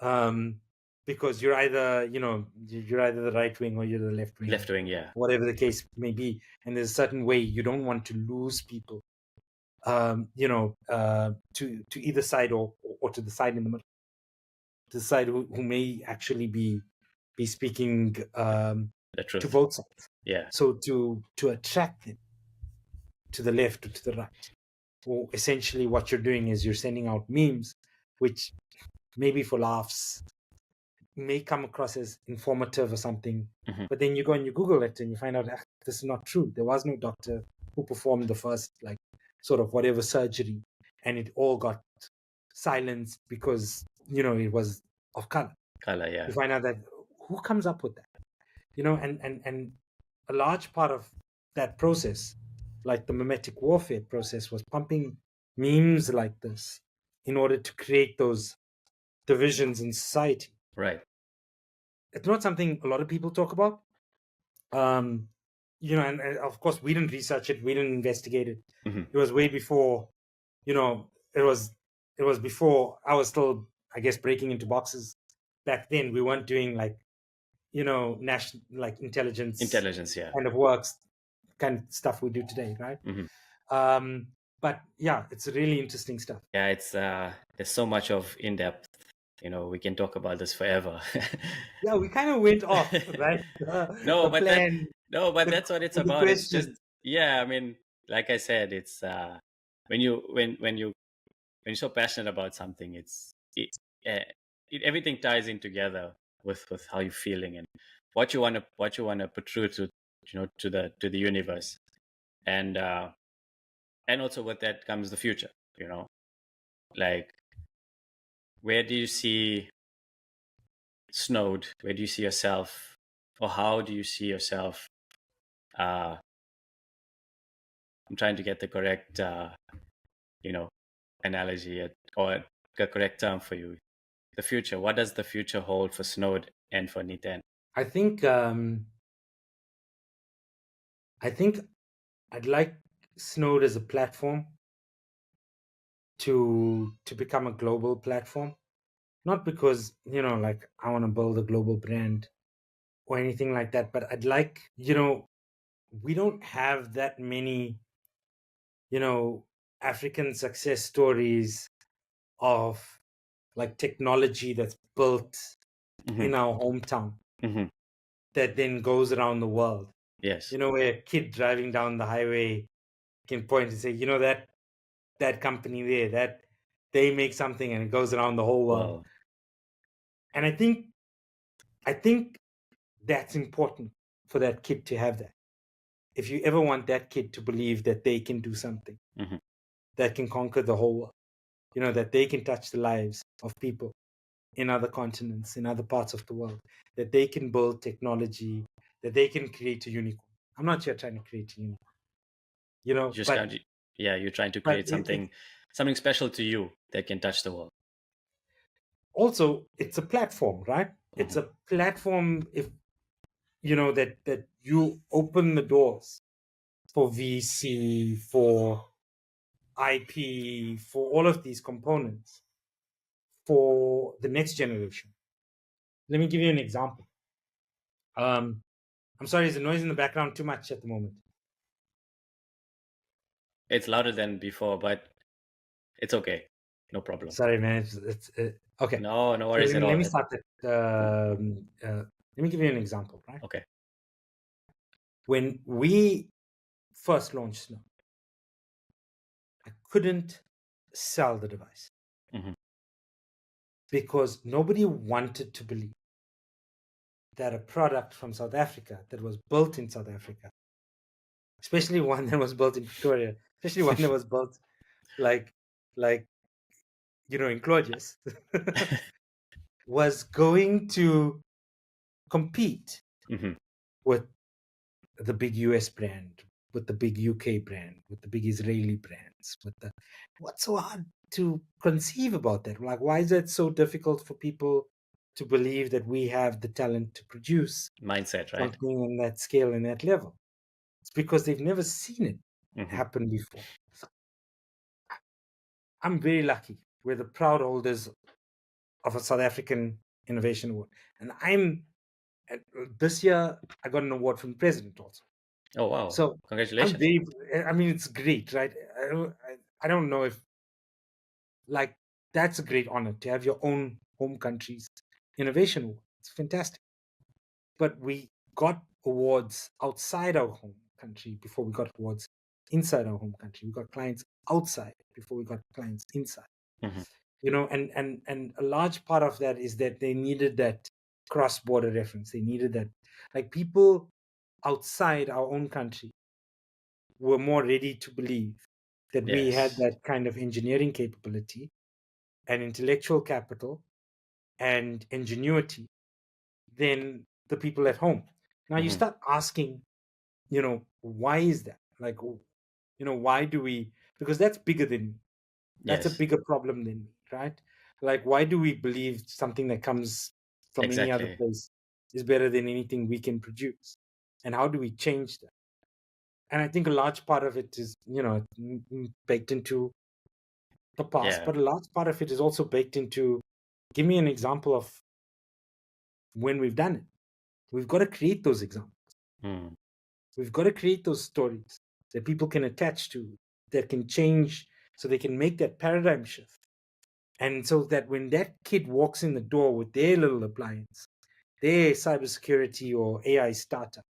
Um, because you're either the right wing or you're the left wing, Left wing. Yeah. whatever the case may be. And there's a certain way you don't want to lose people, to either side, or to the side in the middle, to the side who may actually be speaking, The to truth. both sides. Yeah. So to attract them to the left or to the right, or essentially what you're doing is you're sending out memes, which maybe for laughs may come across as informative or something, Mhm. but then you go and you Google it and you find out, this is not true. There was no doctor who performed the first, like, sort of whatever surgery, and it all got silenced because it was of color. Color. You Yeah. find out that, who comes up with that, and a large part of that process, like the mimetic warfare process, was pumping memes like this in order to create those divisions in society. Right. It's not something a lot of people talk about. um and of course we didn't research it, we didn't investigate it. Mhm. It was way before, it was before I was still, I guess, breaking into boxes. Back then we weren't doing, like, national, like, intelligence Intelligence. Yeah. kind of works, kind of stuff we do today, right? Mhm. um but yeah, it's really interesting stuff. Yeah. It's there's so much of in depth. We can talk about this forever. Yeah, we kind of went off, right? No, The but that plan, no, but the that's what it's the about. It's just, question. yeah. I mean, like I said, it's when you're so passionate about something, uh, everything ties in together with how you're feeling and what you want to protrude to the universe, and and also with that comes the future. Like, where do you see Snowed? Where do you see yourself, or how do you see yourself? Uh, I'm trying to get the correct you know analogy or the correct term for you. The future. What does the future hold for Snowed and for Nithen? I think um i think I'd like Snowed as a platform to become a global platform. Not because, like, I want to build a global brand or anything like that, but I'd like, we don't have that many, African success stories of, like, technology that's built Hmm. in our hometown Hmm. that then goes around the world. Yes. Where a kid driving down the highway can point and say, that company there, that they make something and it goes around the whole world. Well. And I think that's important for that kid to have that. If you ever want that kid to believe that they can do something Mhm. that can conquer the whole world, that they can touch the lives of people in other continents, in other parts of the world, that they can build technology, that they can create a unicorn. I'm not here trying to create a unicorn, You just but can't. Yeah, you're trying to but create it something special to you that can touch the world. also it's a platform, right? It's Mhm. a platform if that you open the doors for VC, for IP, for all of these components for the next generation. Let me give you an example. I'm sorry, is the noise in the background too much at the moment? It's louder than before, but it's okay. No problem. Sorry, man. It's okay. No, no So worries at let all. me start that. Let me give you an example, right? Okay. When we first launched Snow, I couldn't sell the device Mhm. because nobody wanted to believe that a product from South Africa that was built in South Africa, especially one that was built in Victoria, especially one that was built like like in Claudius, was going to compete Mhm. with the big US brand, with the big UK brand, with the big Israeli brands, what's so hard to conceive about that? Like, why is it so difficult for people to believe that we have the talent to produce Mindset, right? something on that scale and that level? It's because they've never seen it Mhm. happen before. I'm very lucky. We're the proud holders of a South African Innovation Award. And this year, I got an award from the president also. Oh wow! So I'm Congratulations. very, I mean, it's great, right? I don't know if, like, that's a great honor to have your own home country's innovation award. It's fantastic. But we got awards outside our home country before we got awards inside our home country. We got clients outside before we got clients inside. Mhm. And a large part of that is that they needed that cross-border reference. They needed that, like, people outside our own country were more ready to believe that we had Yes. that kind of engineering capability and intellectual capital and ingenuity than the people at home. Now you Mhm. start asking, why is that? Like, why do we? Because that's bigger than me. That's a Yes. bigger problem than me, right? Like, why do we believe something that comes from any other Exactly. place is better than anything we can produce? And how do we change that? And I think a large part of it is, baked into the past, Yeah. but a large part of it is also baked into give me an example of when we've done it. We've got to create those examples. Mm. We've got to create those stories that people can attach to, that can change, so they can make that paradigm shift. And so that when that kid walks in the door with their little appliance, their cybersecurity or AI startup,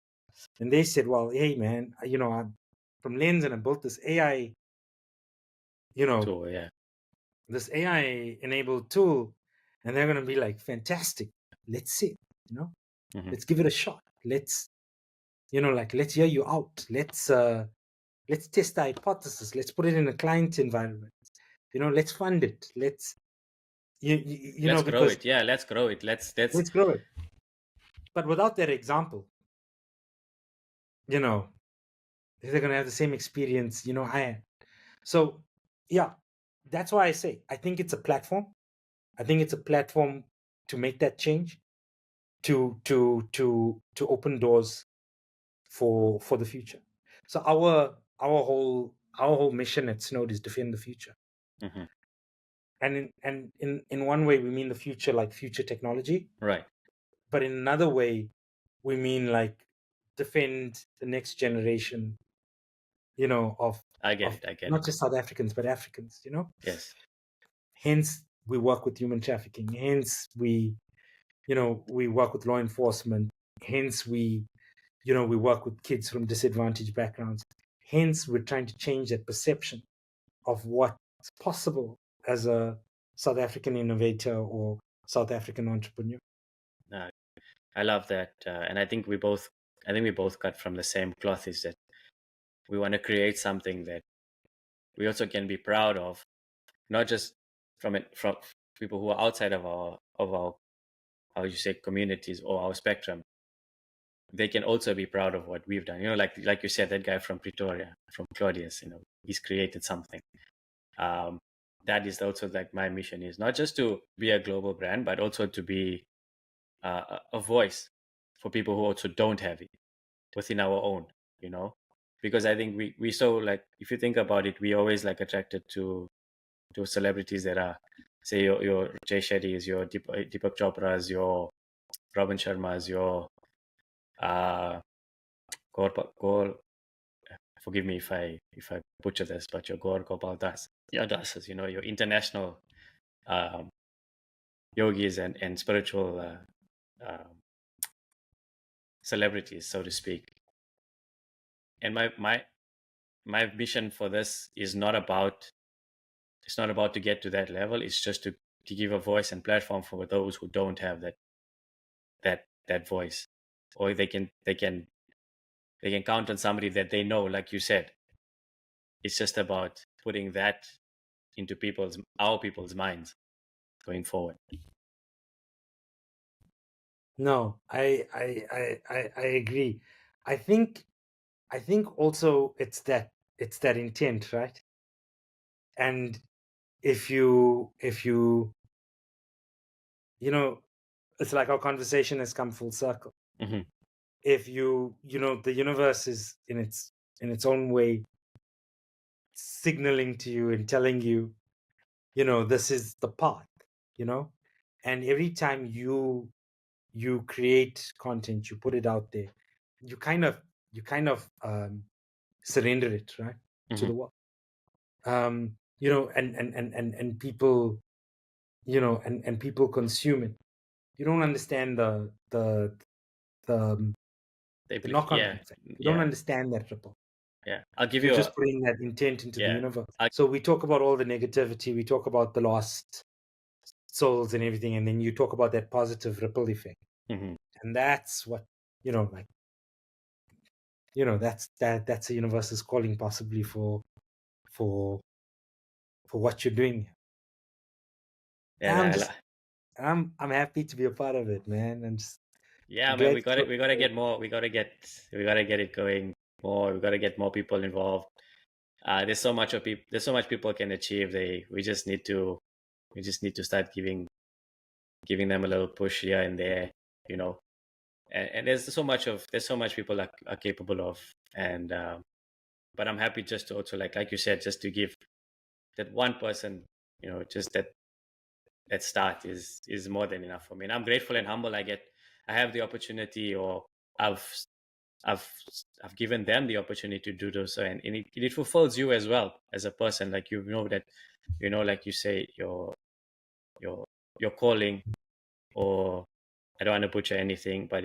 and they said, well, hey, man, I'm from Lens and I built this AI, you know, So yeah. this AI enabled tool, and they're going to be like, fantastic. Let's see it, Mhm. let's give it a shot. Let's hear you out. Let's test the hypothesis. Let's put it in a client environment. Let's fund it. Let's grow Because it. Yeah. Let's grow it. Let's. let's grow it. But without that example, you know, they're going to have the same experience, I had. So, yeah, that's why I say I think it's a platform. I think it's a platform to make that change, to open doors for the future. So our whole mission at Snowed is defend the future. Mhm. And in one way we mean the future, like future technology, Right. but in another way we mean like defend the next generation, of I get of it. I get it. not just South Africans but Africans. Yes. Hence we work with human trafficking. Hence we work with law enforcement. Hence we work with kids from disadvantaged backgrounds. Hence we're trying to change that perception of what's possible as a South African innovator or South African entrepreneur. Uh, I love that, and I think we both cut from the same cloth. Is that we want to create something that we also can be proud of, not just from people who are outside of our how you say communities or our spectrum. They can also be proud of what we've done. Like you said, that guy from Pretoria, from Claudius, he's created something. Um, that is also like my mission is not just to be a global brand, but also to be a voice for people who also don't have it within our own, you know, because I think we so like if you think about it, we always like attracted to celebrities that are say your Jay Shetty's, your Deepak Chopra's, your Robin Sharma's, your uh Gaur, forgive me if I butcher this, but your Gaur Gopal Das, your Dasas, your international um, yogis and spiritual celebrities, so to speak. And my mission for this is not about to get to that level. It's just to give a voice and platform for those who don't have that voice, or they can count on somebody that they know, like you said. It's just about putting that into our people's minds going forward. No, I agree. I think also it's that intent, right? And if you it's like our conversation has come full circle. Hmm. If the universe is in its own way signaling to you and telling you, this is the path, and every time you create content, you put it out there, you kind of surrender it, right, to Hmm. the world. And people, and people consume it. You don't understand the the knock-on Yeah, effect. You don't yeah, understand that ripple. yeah. I'll give You're you just a putting that intent into the yeah. universe. So we talk about all the negativity, we talk about the lost souls and everything, and then you talk about that positive ripple effect. Mhm. And that's what, like, that's a universe's calling, possibly for what you're doing. Yeah, And I'm happy to be a part of it, man. yeah, I'm man. glad We got to it. We got to get more. We got to get it going more. We got to get more people involved. There's so much of people. There's so much people can achieve. We just need to start giving them a little push here and there. You know, and there's so much people are capable of. And but I'm happy just to also like you said, just to give that one person, just that start is more than enough for me. And I'm grateful and humble. I have the opportunity, or I've I've I've given them the opportunity to do so, and it fulfills you as well as a person. Like that, like you say, your your calling, or I don't want to butcher anything, but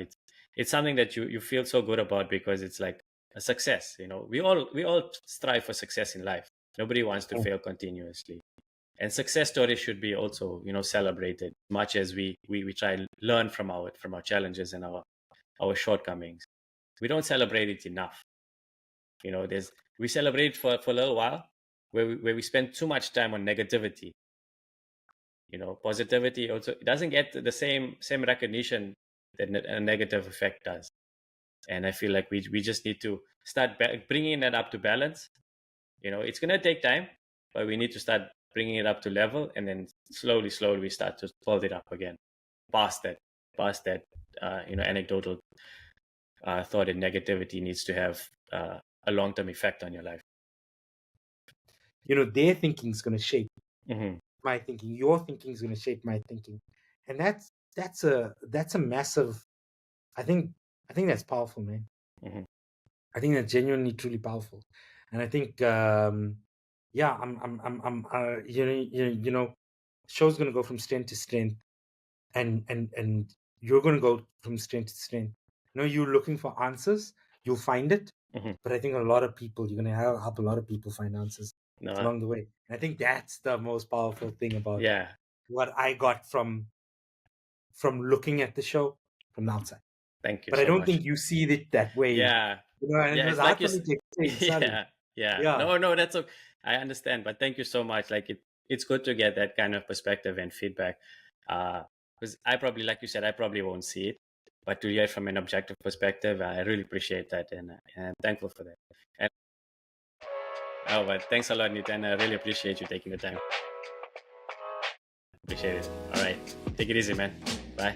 it's something that you feel so good about because it's like a success. We all strive for success in life. Nobody wants to fail continuously. And success stories should be also celebrated much as we try to learn from our challenges and our shortcomings. We don't celebrate it enough. There's we celebrate for a little while where we spend too much time on negativity. Positivity also doesn't get the same recognition that a negative effect does. And I feel like we just need to start bringing that up to balance. It's going to take time, but we need to start bringing it up to level, and then slowly we start to fold it up again, past that anecdotal thought and negativity needs to have a long-term effect on your life. their thinking is going to shape Hmm. my thinking. Your thinking is going to shape my thinking, and that's a massive. I think that's powerful, man. Hmm. I think that's genuinely truly powerful, and I think yeah, I'm show's going to go from strength to strength, and you're going to go from strength to strength. You're looking for answers, you'll find it, Hmm. but I think a lot of people, you're going to help a lot of people find answers No, along the way. And I think that's the most powerful thing about yeah. what I got from looking at the show, from the outside. Thank you But I so don't much. think you see it that way. Yeah. And it Yeah, was it's like hard you for me to explain. Sorry. yeah. Yeah. No, that's okay. I understand, but thank you so much. Like it's good to get that kind of perspective and feedback. Because I probably, like you said, I probably won't see it, but to hear it from an objective perspective, I really appreciate that, and I'm thankful for that. And oh, but thanks a lot, Nitin. I really appreciate you taking the time. Appreciate it. All right, take it easy, man. Bye.